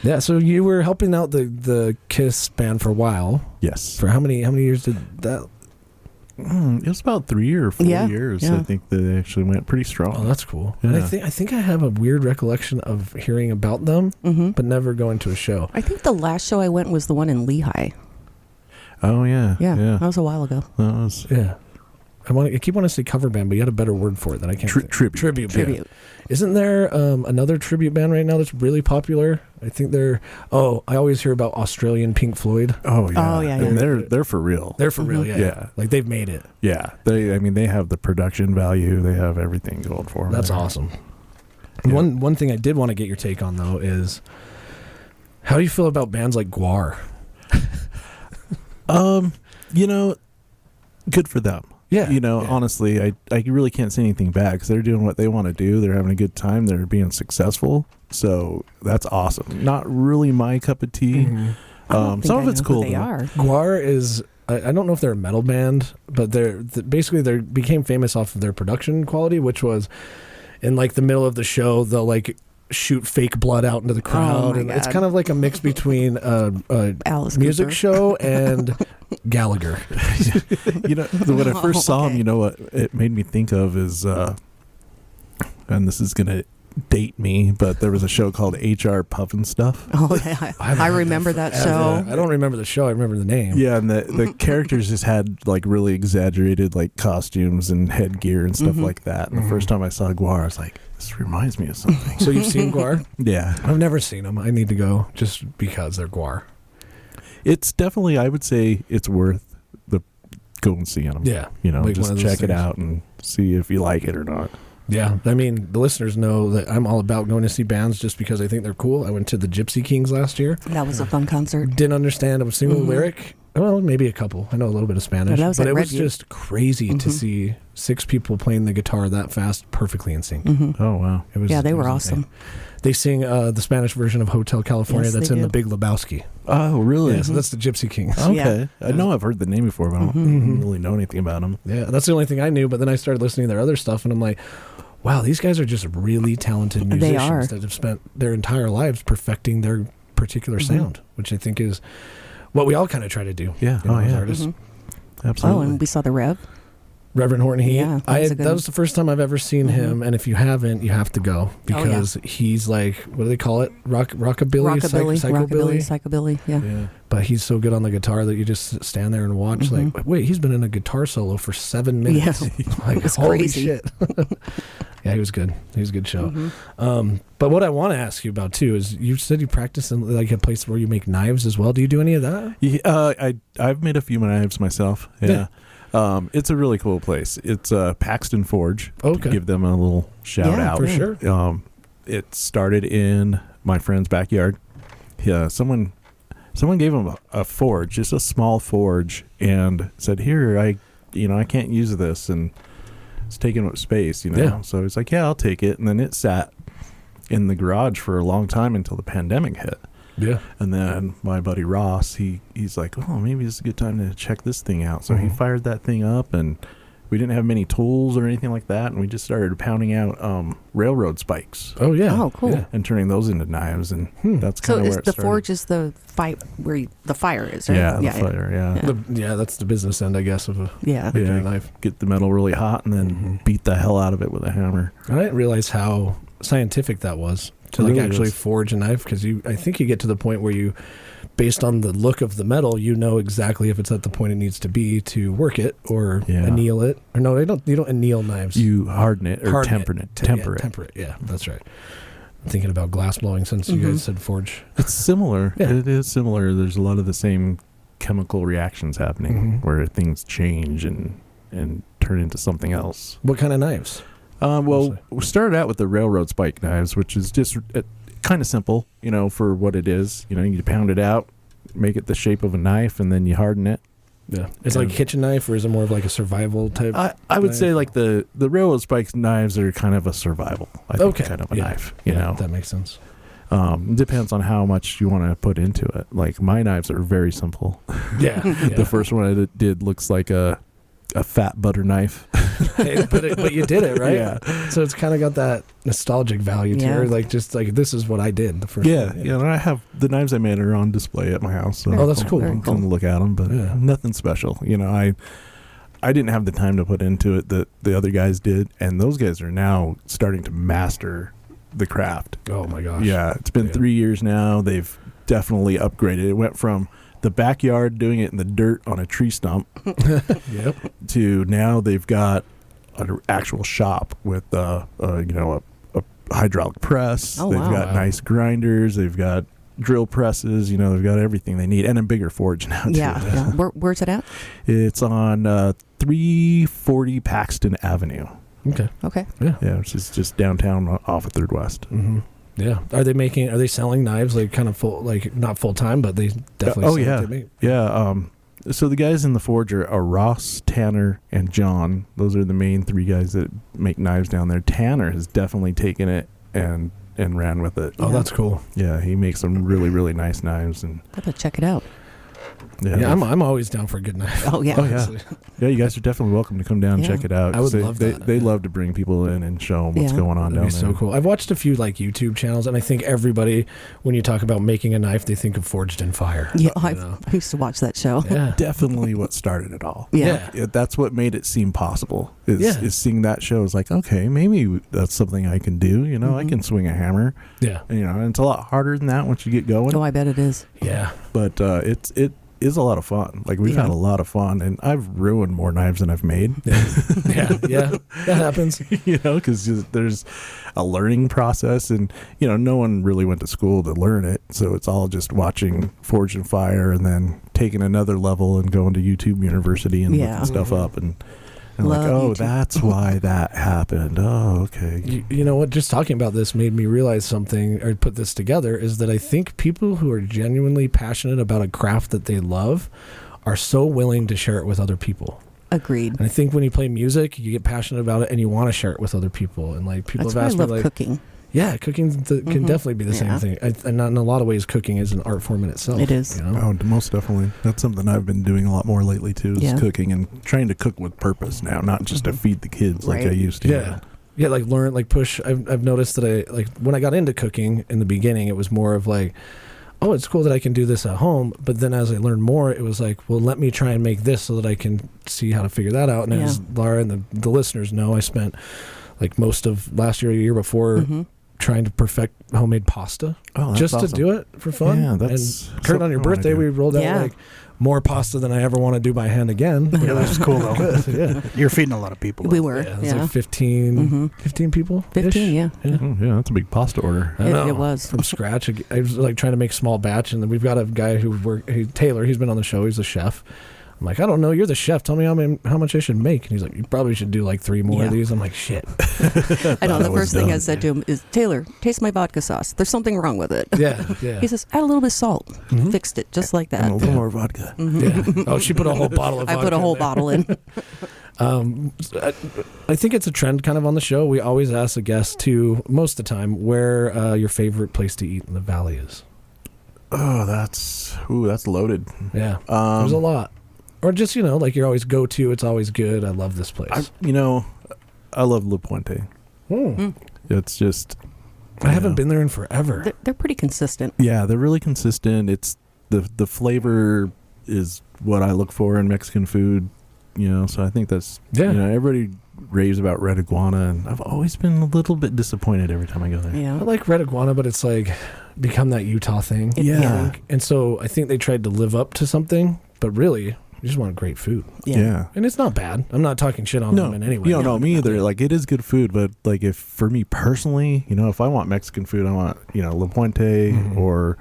Yeah, so you were helping out the Kiss band for a while. Yes. For how many years did that? It was about 3 or 4 years. I think they actually went pretty strong. Oh, that's cool. Yeah. And I think I have a weird recollection of hearing about them, but never going to a show. I think the last show I went was the one in Lehigh. Oh yeah. Yeah. That was a while ago. I keep wanting to say cover band, but you had a better word for it that I can't. Tribute band. Isn't there another tribute band right now that's really popular? I think they're. Oh, I always hear about Australian Pink Floyd. Oh yeah. Oh yeah. And they're for real. They're for real. Yeah. Yeah. Like they've made it. Yeah. They have the production value. They have everything going for them. That's awesome. Yeah. One thing I did want to get your take on though is how do you feel about bands like Gwar? Good for them. Yeah. Honestly, I really can't say anything bad because they're doing what they want to do. They're having a good time. They're being successful. So that's awesome. Not really my cup of tea. Some of it's cool. They are. Gwar is, I don't know if they're a metal band, but they became famous off of their production quality, which was in like the middle of the show, they'll like shoot fake blood out into the crowd. And it's kind of like a mix between a music show and Gallagher. When I first saw him, what it made me think of is, and this is going to date me, but there was a show called HR Puffin Stuff. Oh, yeah. I remember that show. I don't remember the show. I remember the name. Yeah, and the characters just had like really exaggerated like costumes and headgear and stuff like that. And the first time I saw Gwar, I was like, this reminds me of something. So you've seen Gwar? Yeah. I've never seen them. I need to go just because they're Gwar. It's definitely, I would say it's worth the going and seeing them. Yeah. Like just check it out and see if you like it or not. Yeah. I mean, the listeners know that I'm all about going to see bands just because I think they're cool. I went to the Gypsy Kings last year. That was a fun concert. Didn't understand a single lyric. Well, maybe a couple. I know a little bit of Spanish. But it was just crazy to see 6 people playing the guitar that fast, perfectly in sync. Oh, wow. They were awesome. They sing the Spanish version of Hotel California that's in The Big Lebowski. Oh, really? Yeah, so that's the Gypsy Kings. Okay. I know I've heard the name before, but I don't really know anything about them. Yeah, that's the only thing I knew. But then I started listening to their other stuff, and I'm like, wow, these guys are just really talented musicians that have spent their entire lives perfecting their particular sound, which I think is what we all kind of try to do. Yeah. As artists. Absolutely. Oh, and we saw the Rev. Reverend Horton Heat. Yeah, that was the first time I've ever seen him, and if you haven't, you have to go because he's like, what do they call it? Rockabilly, psychobilly. Yeah. But he's so good on the guitar that you just stand there and watch. Like, wait, he's been in a guitar solo for 7 minutes. Yeah, like, it's holy crazy. shit. Yeah, he was good. He was a good show. But what I want to ask you about too is you said you practice in like a place where you make knives as well. Do you do any of that? Yeah, I've made a few knives myself. Yeah. It's a really cool place. It's Paxton Forge. Okay. To give them a little shout out. For sure. It started in my friend's backyard. Yeah, someone gave him a forge, just a small forge, and said, "Here, I can't use this," and it's taking up space, Yeah. So he's like, "Yeah, I'll take it," and then it sat in the garage for a long time until the pandemic hit. Yeah. And then my buddy Ross, he's like, "Oh, maybe it's a good time to check this thing out." So he fired that thing up, and we didn't have many tools or anything like that, and we just started pounding out railroad spikes. Oh yeah. Oh, cool. Yeah. And turning those into knives, and that's So kind of is where it the started. forge is the fight where the fire is, right? Yeah, the fire, yeah. That's the business end, I guess, of a Yeah. making a knife. Get the metal really hot and then beat the hell out of it with a hammer. I didn't realize how scientific that was to It like really actually is. forge a knife, because I think you get to the point where you, based on the look of the metal, you know exactly if it's at the point it needs to be to work it or anneal it. Or no, you don't anneal knives. You harden it or temper it. Temper it. Yeah, that's right. I'm thinking about glass blowing since you guys said forge. It's similar. Yeah. It is similar. There's a lot of the same chemical reactions happening where things change and turn into something else. What kind of knives? Well, we started out with the railroad spike knives, which is just kind of simple, for what it is. You pound it out, make it the shape of a knife, and then you harden it. Yeah. It's like a kitchen knife, or is it more of like a survival type? I would knife? say like the railroad spike knives are kind of a survival, I think, kind of a knife, That makes sense. It depends on how much you want to put into it. Like my knives are very simple. Yeah. The first one I did looks like a fat butter knife. Hey, but you did it, right? Yeah. So it's kind of got that nostalgic value to it. Like, just like, this is what I did the first time. Yeah. And I have the knives I made are on display at my house. So that's cool. Come look at them, but nothing special. I didn't have the time to put into it that the other guys did, and those guys are now starting to master the craft. Oh my gosh. Yeah, it's been 3 years now. They've definitely upgraded. It went from the backyard doing it in the dirt on a tree stump Yep. to now they've got an actual shop with a hydraulic press. Oh, They've wow. got nice grinders. They've got drill presses. They've got everything they need, and a bigger forge now too. Yeah. Where's it at? It's on 340 Paxton Avenue. Okay. Yeah, which is just downtown off of Third West. Mm-hmm. Yeah. Are they selling knives like kind of full, like not full time, but they definitely sell what they make? Yeah. So the guys in the forge are Ross, Tanner, and John. Those are the main 3 guys that make knives down there. Tanner has definitely taken it and ran with it. Oh, that's cool. Yeah, he makes some really, really nice knives. And I have to check it out. Yeah, I'm always down for a good knife. Oh yeah. Oh yeah. Yeah, you guys are definitely welcome to come down and check it out. I would love that. They love to bring people in and show them what's going on That'd down be there. so cool. I've watched a few like YouTube channels, and I think everybody, when you talk about making a knife, they think of Forged in Fire. Yeah, I used to watch that show. Yeah. Definitely what started it all. Yeah. That's what made it seem possible. Is seeing that show is like, okay, maybe that's something I can do. I can swing a hammer. Yeah. And it's a lot harder than that once you get going. Oh, I bet it is. Yeah. But it is a lot of fun. Like we've had a lot of fun, and I've ruined more knives than I've made. Yeah. That happens. Because there's a learning process, and no one really went to school to learn it, so it's all just watching Forge and Fire, and then taking another level and going to YouTube University and looking stuff up, and like, oh, YouTube. That's why that happened. Oh, okay. You know what? Just talking about this made me realize something, or put this together, is that I think people who are genuinely passionate about a craft that they love are so willing to share it with other people. Agreed. And I think when you play music, you get passionate about it and you want to share it with other people. And like people That's have asked why I me, love like, cooking. Yeah, cooking can definitely be the same thing. And in a lot of ways, cooking is an art form in itself. It is. Oh, most definitely. That's something I've been doing a lot more lately too, is cooking, and trying to cook with purpose now, not just to feed the kids like I used to. Yeah, like learn, like push. I've noticed that when I got into cooking in the beginning, it was more of like, oh, it's cool that I can do this at home. But then as I learned more, it was like, well, let me try and make this so that I can see how to figure that out. And as Laura and the listeners know, I spent like most of last year, a year before, trying to perfect homemade pasta. Oh, that's just awesome. to do it for fun. Yeah, that's and Kurt, on your birthday, we rolled out like more pasta than I ever want to do by hand again. Yeah, that was cool, though. Yeah. You're feeding a lot of people. We were. Yeah, it was like 15 people. 15, yeah. Oh, yeah, that's a big pasta order. I know. It was. From scratch. I was like trying to make small batch, and then we've got a guy Taylor, he's been on the show, he's a chef. I'm like, I don't know, you're the chef. Tell me how much I should make. And he's like, you probably should do like 3 more of these. I'm like, shit. I know. The first thing I said to him is, Taylor, taste my vodka sauce. There's something wrong with it. Yeah. He says, add a little bit of salt. Fixed it just like that. And a little more vodka. Yeah. Oh, she put a whole bottle of vodka I put a whole in there. bottle in. I think it's a trend kind of on the show. We always ask the guests to, most of the time, where your favorite place to eat in the valley is. Oh, that's loaded. Yeah. There's a lot. Or just, like your always go-to, it's always good. I love this place. I love La Puente. It's just... I haven't been there in forever. They're pretty consistent. Yeah, they're really consistent. It's the flavor is what I look for in Mexican food, so I think that's... Yeah. Everybody raves about red iguana, and I've always been a little bit disappointed every time I go there. Yeah. I like red iguana, but it's like become that Utah thing. Yeah. And so I think they tried to live up to something, but really... You just want great food. Yeah. And it's not bad. I'm not talking shit on them in any way. No, me either. Like, it is good food, but, like, if for me personally, if I want Mexican food, I want, La Puente or,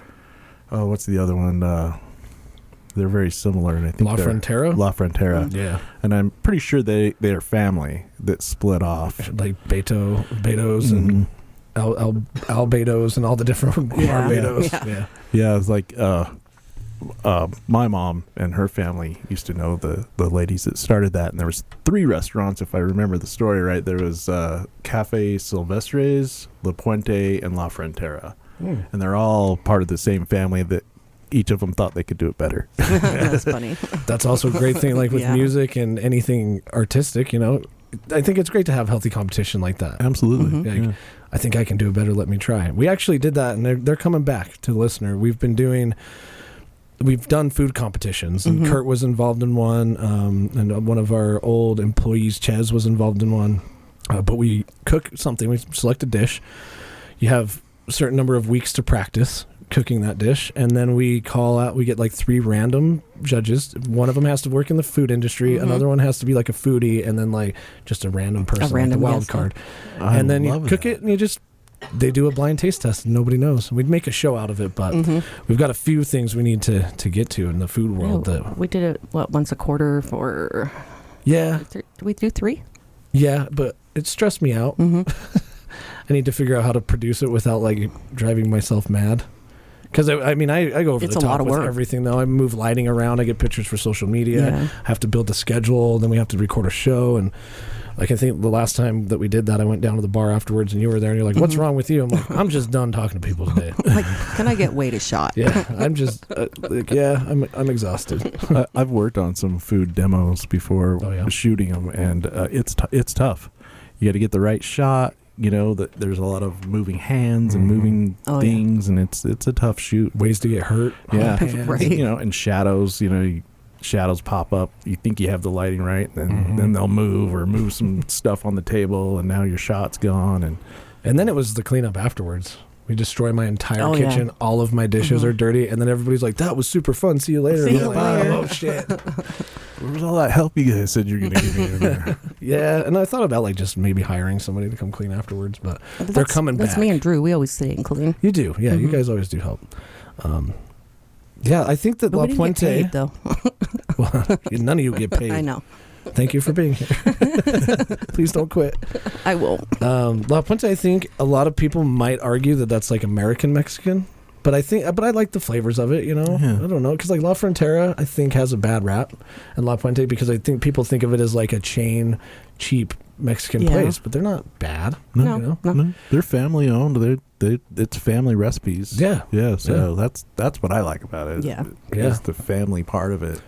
what's the other one? They're very similar. And I think La Frontera? La Frontera. Yeah. And I'm pretty sure they are family that split off. Like Beto's and Albedos and all the different Barbados. Yeah. Yeah, it's like... my mom and her family used to know the ladies that started that, and there was 3 restaurants, if I remember the story right. There was Cafe Silvestres, La Puente, and La Frontera, and they're all part of the same family that each of them thought they could do it better. That's funny. That's also a great thing, like with music and anything artistic, I think it's great to have healthy competition like that. Absolutely. Like, I think I can do it better, let me try. We actually did that, and they're coming back to the listener. We've done food competitions, and Kurt was involved in one, and one of our old employees, Ches, was involved in one. But we cook something, we select a dish. You have a certain number of weeks to practice cooking that dish, and then we get like 3 random judges. One of them has to work in the food industry, another one has to be like a foodie, and then like just a random person, like the wild card. And then you cook it, and they do a blind taste test and nobody knows. We'd make a show out of it, but we've got a few things we need to get to in the food world. We did it, once a quarter for... Yeah. Did we do 3? Yeah, but it stressed me out. I need to figure out how to produce it without like driving myself mad. Because I go over the top with everything though. I move lighting around. I get pictures for social media. Yeah. I have to build the schedule. Then we have to record a show. And like, I think the last time that we did that, I went down to the bar afterwards and you were there and you're like, what's wrong with you? I'm like, I'm just done talking to people today. Like, can I get Wade a shot? Yeah. I'm just I'm exhausted. I've worked on some food demos before shooting them, and it's tough. You got to get the right shot. That there's a lot of moving hands and moving things, and it's a tough shoot. Ways to get hurt. Yeah. Right. And shadows, shadows pop up. You think you have the lighting right, and then they'll move some stuff on the table, and now your shot's gone. And then it was the cleanup afterwards. We destroy my entire kitchen. Yeah. All of my dishes are dirty, and then everybody's like, "That was super fun. See you later." See you later. Oh shit! Where was all that help you guys said you're going to give me in there? Yeah, and I thought about like just maybe hiring somebody to come clean afterwards, but they're coming back. That's me and Drew. We always stay and clean. You do, yeah. You guys always do help. Yeah, I think that but La we didn't Puente. Get paid, though. Well, none of you get paid. I know. Thank you for being here. Please don't quit. I won't. La Puente, I think a lot of people might argue that that's like American Mexican, but I like the flavors of it. Yeah. I don't know, because like La Frontera, I think has a bad rap, and La Puente because I think people think of it as like a chain, cheap Mexican place, but they're not bad. No. They're family owned. It's family recipes. Yeah. So that's what I like about it. Yeah. It's the family part of it.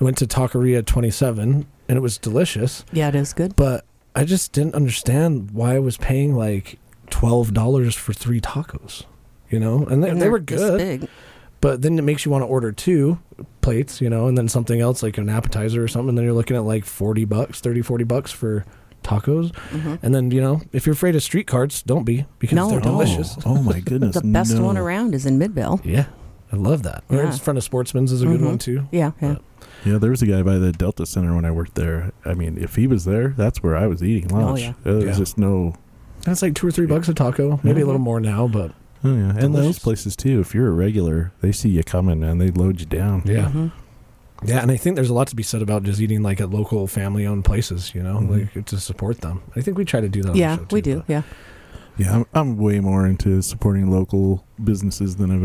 I went to Taqueria 27 and it was delicious. Yeah, it is good. But I just didn't understand why I was paying like $12 for 3 tacos, and they were good. Big. But then it makes you want to order 2 plates, and then something else like an appetizer or something. And then you're looking at like $40, $30-$40 for tacos. And then, if you're afraid of street carts, don't be, because they're delicious. Oh my goodness. The best one around is in Midvale. Yeah. I love that. Or in front of Sportsman's is a good one too. Yeah. Yeah, there was a guy by the Delta Center when I worked there. I mean, if he was there, that's where I was eating lunch. Oh, yeah. There was just no... That's like $2 or $3 a taco. Maybe a little more now, but... Oh, yeah. And delicious. those places, too, if you're a regular, they see you coming and they load you down. Yeah. Yeah, and I think there's a lot to be said about just eating like at local family-owned places, like to support them. I think we try to do that on the show, too, we do, yeah. Yeah, I'm way more into supporting local businesses than I've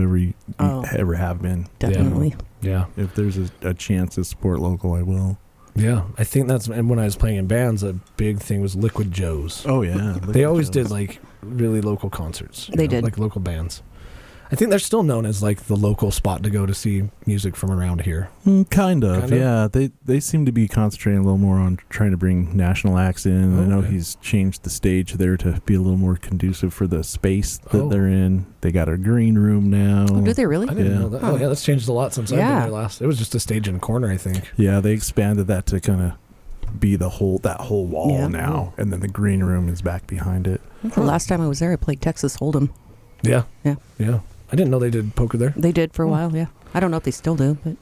ever have been. Definitely. Yeah. If there's a chance to support local, I will. Yeah, I think and when I was playing in bands, a big thing was Liquid Joe's. Oh, yeah. They always did like really local concerts. They did. Like local bands. I think they're still known as like the local spot to go to see music from around here. Kind of, yeah. They seem to be concentrating a little more on trying to bring national acts in. I know he's changed the stage there to be a little more conducive for the space that they're in. They got a green room now. Oh, do they really? I didn't know that. Oh, yeah, that's changed a lot since I've been there last. It was just a stage in a corner, I think. Yeah, they expanded that to kind of be that whole wall now, and then the green room is back behind it. The last time I was there, I played Texas Hold'em. Yeah. Yeah. Yeah. I didn't know they did poker there. They did for a while, yeah. I don't know if they still do, but...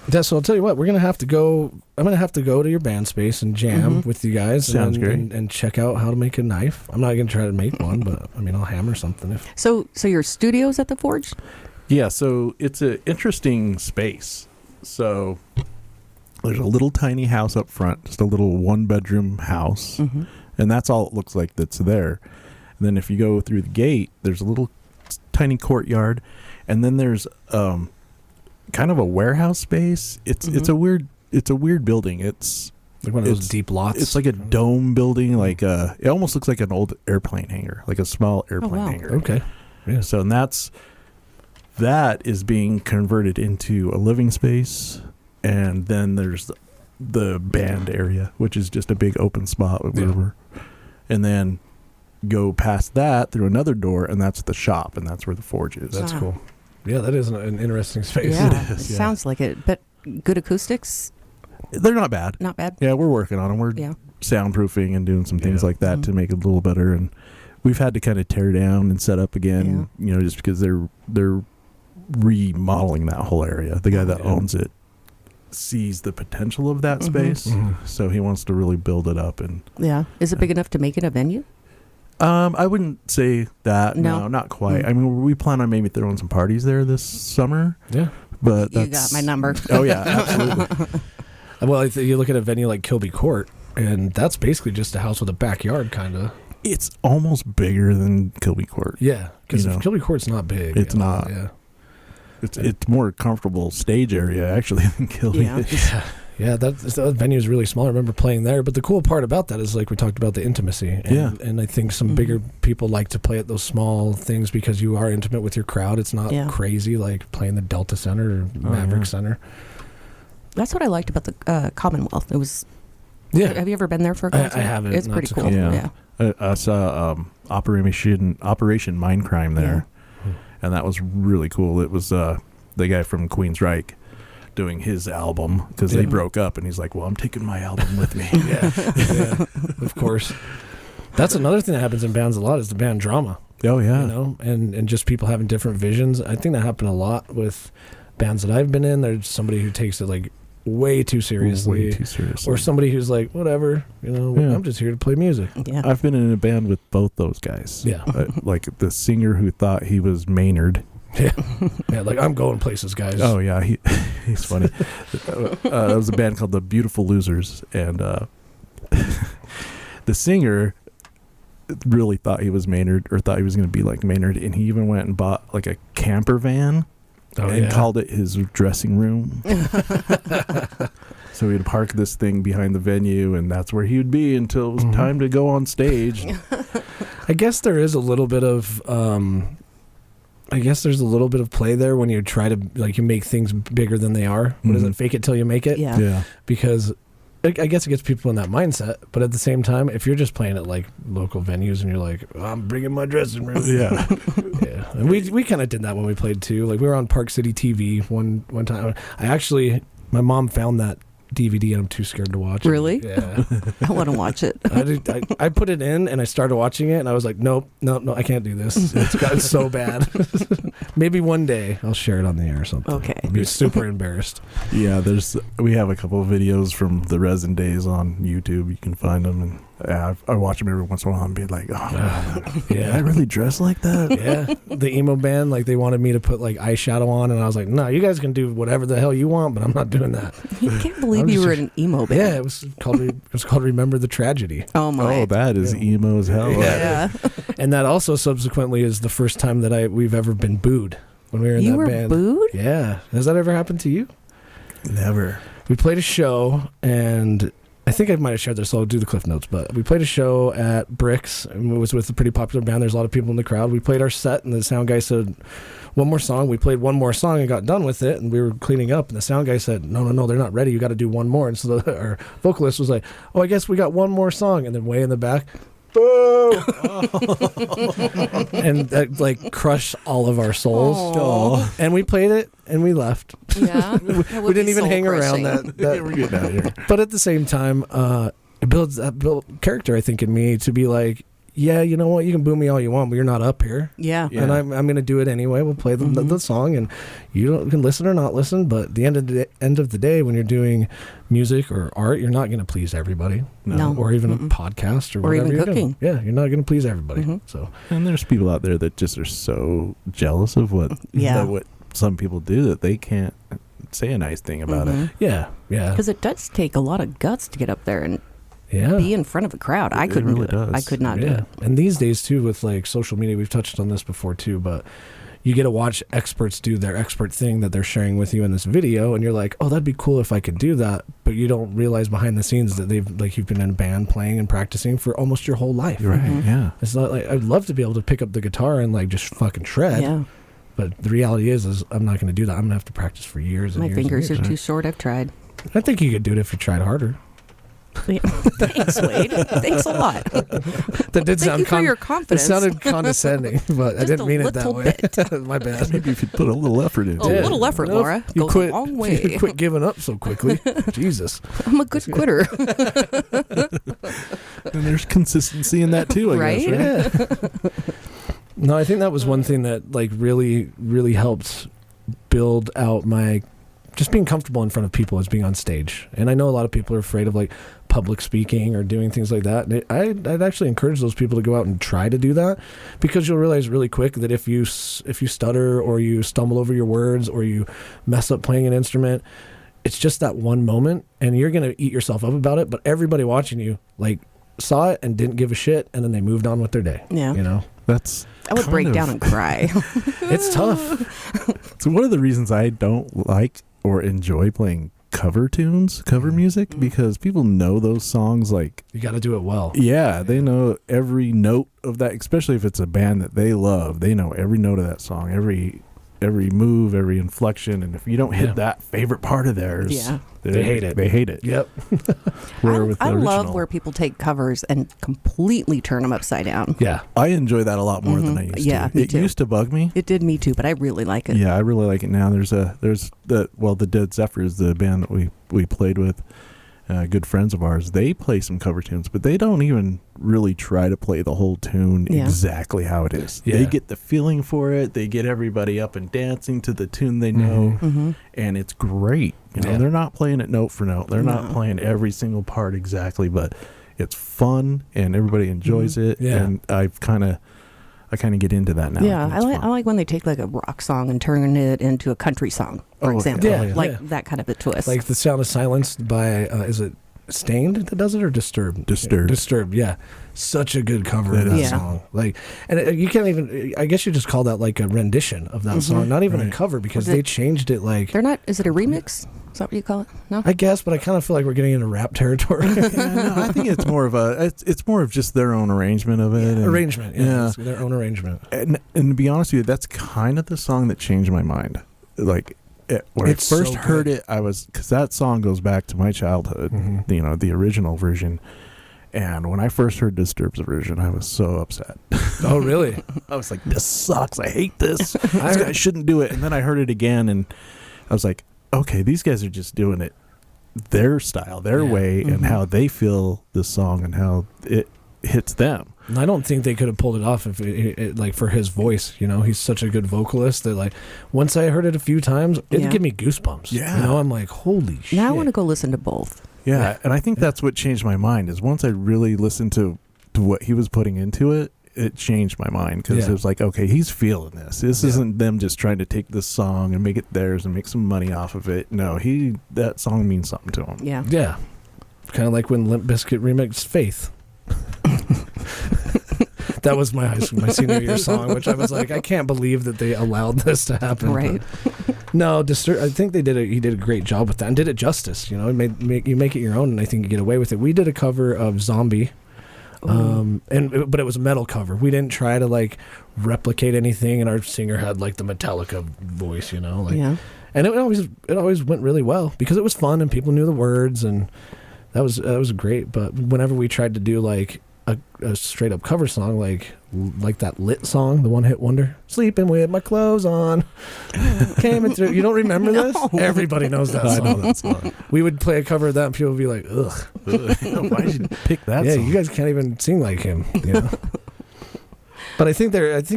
Yeah, so I'll tell you what, we're going to have to go... I'm going to have to go to your band space and jam with you guys. Sounds great. And check out how to make a knife. I'm not going to try to make one, but, I'll hammer something. So your studio's at the Forge? Yeah, so it's an interesting space. So there's a little tiny house up front, just a little 1-bedroom house. And that's all it looks like that's there. And then if you go through the gate, there's a little tiny courtyard, and then there's kind of a warehouse space. It's a weird building. It's like one of those deep lots. It's like a dome building, like it almost looks like an old airplane hangar, like a small airplane hangar. Okay. Yeah. So and that is being converted into a living space, and then there's the band area, which is just a big open spot and then go past that through another door, and that's the shop, and that's where the Forge is. That's cool. Yeah, that is an interesting space. Yeah, it sounds like it. But good acoustics? They're not bad. Not bad? Yeah, we're working on them. We're soundproofing and doing some things like that to make it a little better, and we've had to kind of tear down and set up again, just because they're remodeling that whole area. The guy that owns it sees the potential of that space, so he wants to really build it up. And is it big enough to make it a venue? I wouldn't say that. No, not quite. I mean, we plan on maybe throwing some parties there this summer. Yeah, but you got my number. Oh yeah, absolutely. Well, you look at a venue like Kilby Court, and that's basically just a house with a backyard, kind of. It's almost bigger than Kilby Court. Yeah, because Kilby Court's not big. It's not. Yeah. It's more comfortable stage area actually than Kilby is. Yeah, that venue is really small. I remember playing there. But the cool part about that is, like we talked about, the intimacy. And I think some bigger people like to play at those small things because you are intimate with your crowd. It's not crazy like playing the Delta Center or Maverick Center. That's what I liked about the Commonwealth. It was... Yeah. Have you ever been there for a concert? I haven't. It's pretty cool. Yeah. I saw Operation Mindcrime there. And that was really cool. It was the guy from Queensryche doing his album because they broke up, and he's like, well, I'm taking my album with me. Of course. That's another thing that happens in bands a lot is the band drama. Oh yeah. And just people having different visions. I think that happened a lot with bands that I've been in. There's somebody who takes it like way too seriously. Or somebody who's like, whatever, I'm just here to play music. I've been in a band with both those guys. Like the singer who thought he was Maynard. Like I'm going places, guys. Oh yeah, he's funny. That was a band called the Beautiful Losers, and the singer really thought he was Maynard, or thought he was going to be like Maynard, and he even went and bought like a camper van and called it his dressing room. So he'd park this thing behind the venue, and that's where he would be until it was time to go on stage. I guess there is a little bit of play there when you try to, like, you make things bigger than they are. What is it? Fake it till you make it? Yeah. Because I guess it gets people in that mindset, but at the same time, if you're just playing at like local venues and you're like, I'm bringing my dressing room, yeah, and we kind of did that when we played too. Like we were on Park City TV one time. My mom found that DVD and I'm too scared to watch it. Really? Yeah. I want to watch it. I put it in and I started watching it and I was like, no, I can't do this. It's gotten so bad. Maybe one day I'll share it on the air or something. Okay. I'll be super embarrassed. Yeah, we have a couple of videos from the resin days on YouTube. You can find them, and I watch them every once in a while and be like, did I really dress like that? Yeah. The emo band, like they wanted me to put like eyeshadow on, and I was like, no, you guys can do whatever the hell you want, but I'm not doing that. I can't believe you were in an emo band. Yeah, it was called Remember the Tragedy. Oh my. Oh, that is emo as hell. Yeah. And that also subsequently is the first time that we've ever been booed when we were in You that were band. booed? Yeah. Has that ever happened to you? Never. We played a show, and I think I might have shared this, so I'll do the cliff notes, but we played a show at Bricks, and it was with a pretty popular band. There's a lot of people in the crowd. We played our set, and the sound guy said, one more song. We played one more song and got done with it, and we were cleaning up, and the sound guy said, no, they're not ready. You got to do one more. And so our vocalist was like, oh, I guess we got one more song. And then way in the back, boo! And that like crushed all of our souls. Aww. And we played it, and we left. Yeah. We didn't even hang around that. We're getting out of here. But at the same time, it builds character, I think, in me to be like, yeah, you know what? You can boo me all you want, but you're not up here. Yeah. And I'm going to do it anyway. We'll play the song, and you can listen or not listen. But at the end of the day, when you're doing music or art, you're not going to please everybody. No. Or even a podcast or whatever even you're cooking. doing. Yeah, you're not going to please everybody. So. And there's people out there that just are so jealous of what some people do that they can't say a nice thing about it. Yeah. Because it does take a lot of guts to get up there and Yeah. be in front of a crowd. I couldn't really do it. does. I could not do it. And these days too, with like social media, we've touched on this before too, but you get to watch experts do their expert thing that they're sharing with you in this video, and you're like, oh, that'd be cool if I could do that. But you don't realize behind the scenes that you've been in a band playing and practicing for almost your whole life. Right. Yeah. It's not like, I'd love to be able to pick up the guitar and like just fucking shred. Yeah. But the reality is I'm not going to do that. I'm going to have to practice for years and My years and fingers years. are too short. I've tried. I think you could do it if you tried harder. Yeah. Thanks, Wade. Thanks a lot. That did Thank sound you for your confidence. It sounded condescending, but I Just didn't mean a it that little way. bit. My bad. Maybe if you put a little effort into A it. little effort, Well, Laura, you goes quit, a long way. You quit giving up so quickly. Jesus. I'm a good quitter. And there's consistency in that too, I guess. Right? Yeah. No, I think that was one thing that like really, really helped build out my just being comfortable in front of people as being on stage. And I know a lot of people are afraid of like public speaking or doing things like that. And I'd actually encourage those people to go out and try to do that, because you'll realize really quick that if you stutter or you stumble over your words or you mess up playing an instrument, it's just that one moment and you're going to eat yourself up about it. But everybody watching you like saw it and didn't give a shit, and then they moved on with their day. Yeah. You know? I would break down and cry. It's tough. So one of the reasons I don't like or enjoy playing cover music, because people know those songs like You got to do it well. yeah, they know every note of that, especially if it's a band that they love. They know every note of that song, every move, every inflection, and if you don't hit that favorite part of theirs, Yeah. They hate it. They hate it. Yep. Where with the I love original, where people take covers and completely turn them upside down. Yeah. I enjoy that a lot more than I used Yeah, to. me It too. used to bug me. It did me too, but I really like it. Yeah, I really like it now. There's the Dead Zephyrs, the band that we played with, good friends of ours. They play some cover tunes, but they don't even really try to play the whole tune exactly how it is. Yeah. They get the feeling for it. They get everybody up and dancing to the tune they know, and it's great. You know, they're not playing it note for note. They're not playing every single part exactly, but it's fun and everybody enjoys it. Yeah. And I kind of get into that now. Yeah, It's I fun. like when they take like a rock song and turn it into a country song, for example. yeah. Yeah, like yeah. that kind of a twist. Like The Sound of Silence by, is it Stained that does it, or Disturbed? Disturbed, yeah. Such a good cover of that Yeah. song. Like, and you can't even, I guess you just call that like a rendition of that song, not even a cover, because they changed it like... They're not, is it a remix? Is that what you call it? No? I guess, but I kind of feel like we're getting into rap territory. No, I think it's more of just their own arrangement of it. and- Arrangement, yeah. It's their own arrangement. And to be honest with you, that's kind of the song that changed my mind. Like, when I It's first so heard good. it, I was, because that song goes back to my childhood, you know, the original version. And when I first heard Disturbed's version, I was so upset. Oh, really? I was like, this sucks. I hate this. This guy shouldn't do it. And then I heard it again, and I was like, okay, these guys are just doing it their style, their way, and how they feel this song and how it hits them. And I don't think they could have pulled it off if it like for his voice, you know, he's such a good vocalist that like once I heard it a few times, it'd give me goosebumps. Yeah. You know, I'm like, holy shit. Now I want to go listen to both. Yeah, and I think that's what changed my mind is once I really listened to what he was putting into it, it changed my mind because it was like, okay, he's feeling this. This isn't them just trying to take this song and make it theirs and make some money off of it. No, that song means something to him. Yeah. Yeah. Kind of like when Limp Bizkit remixed Faith. That was my senior year song, which I was like, I can't believe that they allowed this to happen. Right. No, I think he did a great job with that and did it justice. You know, you make it your own, and I think you get away with it. We did a cover of Zombie, but it was a metal cover. We didn't try to like replicate anything, and our singer had like the Metallica voice, you know, like, and it always went really well because it was fun and people knew the words, and that was great. But whenever we tried to do like a straight up cover song like that Lit song, the One Hit Wonder, sleeping with my clothes on, came in through. You don't remember this? Everybody knows that song. I know that song. We would play a cover of that and people would be like, ugh. Why did you pick that Yeah, song? you guys can't even sing like him. You know? But I think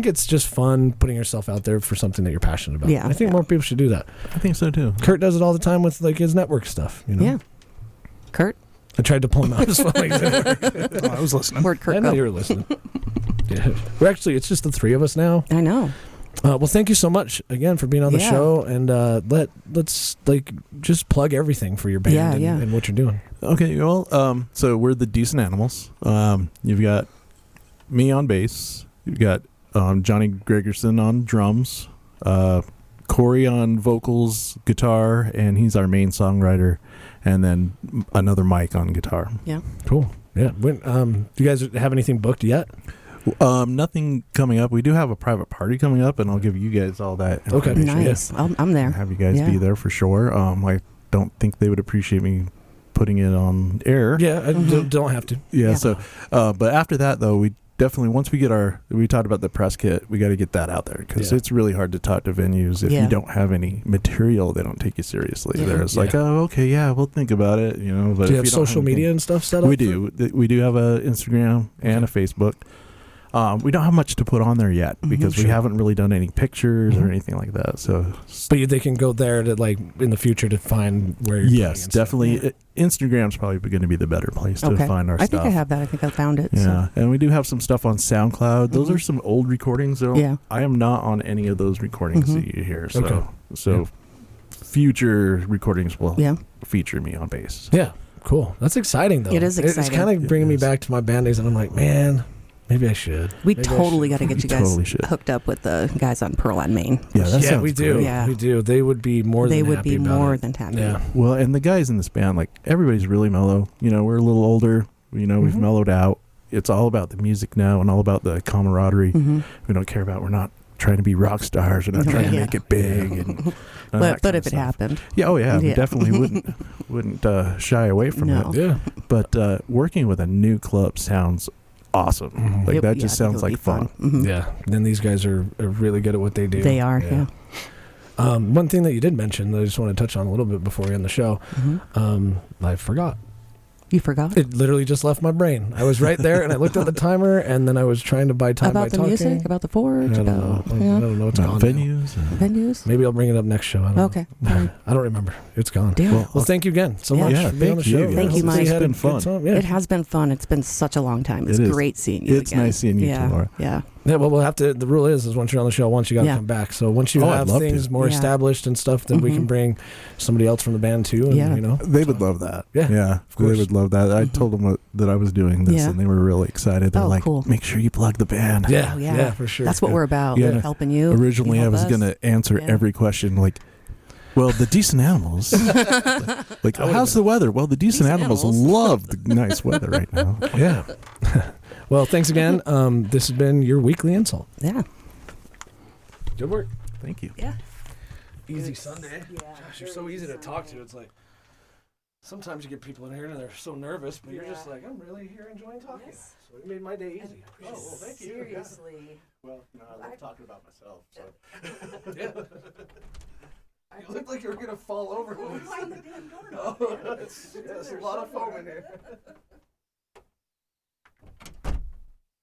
it's just fun putting yourself out there for something that you're passionate about. Yeah. I think more people should do that. I think so too. Kurt does it all the time with like his network stuff. You know? Yeah. Kurt? I tried to pull him out. His phone. Like, it didn't work. I was listening. Where'd Kurt I know go? you were listening. Yeah. It's just the three of us now. I know. Well, thank you so much again for being on the Yeah. show, and let's like just plug everything for your band and what you're doing. Okay, well, so we're the Decent Animals. You've got me on bass. You've got Johnny Gregerson on drums. Corey on vocals, guitar, and he's our main songwriter. And then another Mike on guitar. Yeah. Cool. Yeah. When, do you guys have anything booked yet? Nothing coming up. We do have a private party coming up, and I'll give you guys all that. Okay. Nice. I'm there. Have you guys be there for sure. I don't think they would appreciate me putting it on air. Yeah, I don't have to. Yeah. So, but after that though, we definitely once we talked about the press kit, we got to get that out there because it's really hard to talk to venues if you don't have any material. They don't take you seriously. Yeah. They're just like, oh, okay, yeah, we'll think about it, you know. But do you have social media and stuff set up? We do. We do have a Instagram and a Facebook. We don't have much to put on there yet because we haven't really done any pictures or anything like that. So, but they can go there to like in the future to find where you're yes, playing definitely. Yeah. Instagram's probably going to be the better place to find our I stuff. think I have that. I think I found it. Yeah, and we do have some stuff on SoundCloud. Those are some old recordings. Though. I am not on any of those recordings that you hear. So, future recordings will feature me on bass. Yeah, cool. That's exciting though. It is exciting. It's kind of bringing me back to my band days, and I'm like, man. Maybe I should. We totally got to get you guys totally hooked up with the guys on Pearl and Maine. Yeah, that sounds we do. great. Yeah. We do. They would be more than happy about it. Yeah. Well, and the guys in this band, like everybody's really mellow. You know, we're a little older. You know, we've mellowed out. It's all about the music now and all about the camaraderie. We don't care about. We're not trying to be rock stars. We're not trying to make it big. And but if it happened, we definitely wouldn't shy away from it. Yeah. But working with a new club sounds awesome. Like that just sounds like fun. Yeah. Then these guys are really good at what they do. They are. Yeah. One thing that you did mention that I just want to touch on a little bit before we end the show. I forgot. You forgot? It literally just left my brain. I was right there, and I looked at the timer, and then I was trying to buy time about by talking. About the music? About the Forge? I don't know. I don't know. It's gone. Venues? Maybe I'll bring it up next show. I don't okay. know. I don't remember. It's gone. Damn. Well, thank you again so much for being on the show. Thank you, Mike. It's been fun. It has been fun. It's been such a long time. It's great seeing you It's again. nice seeing you too, Laura. Yeah. Yeah, well, we'll have to. The rule is once you're on the show, once you got to come back. So once you have things more established and stuff, then we can bring somebody else from the band too. And, you know, they would love that. Yeah, they would love that. I told them that I was doing this, and they were really excited. They're like, cool. Make sure you plug the band. Yeah, for sure. That's what we're about. Yeah. Helping you. Originally, I was going to answer every question like, well, the Decent Animals. Like, how's the weather? Well, the Decent Animals love the nice weather right now. Yeah. Well, thanks again. This has been your weekly insult. Yeah. Good work. Thank you. Yeah. easy Sunday. Yeah. Gosh, you're so easy to talk to. It's like sometimes you get people in here and they're so nervous, but you're just like, I'm really here enjoying talking. Yes. So it made my day easy. Oh, well, thank you. Seriously. Well, I love talking about myself. So. Yeah. You looked like you were going to fall over. Find the damn door. Oh, there's a lot of foam in here.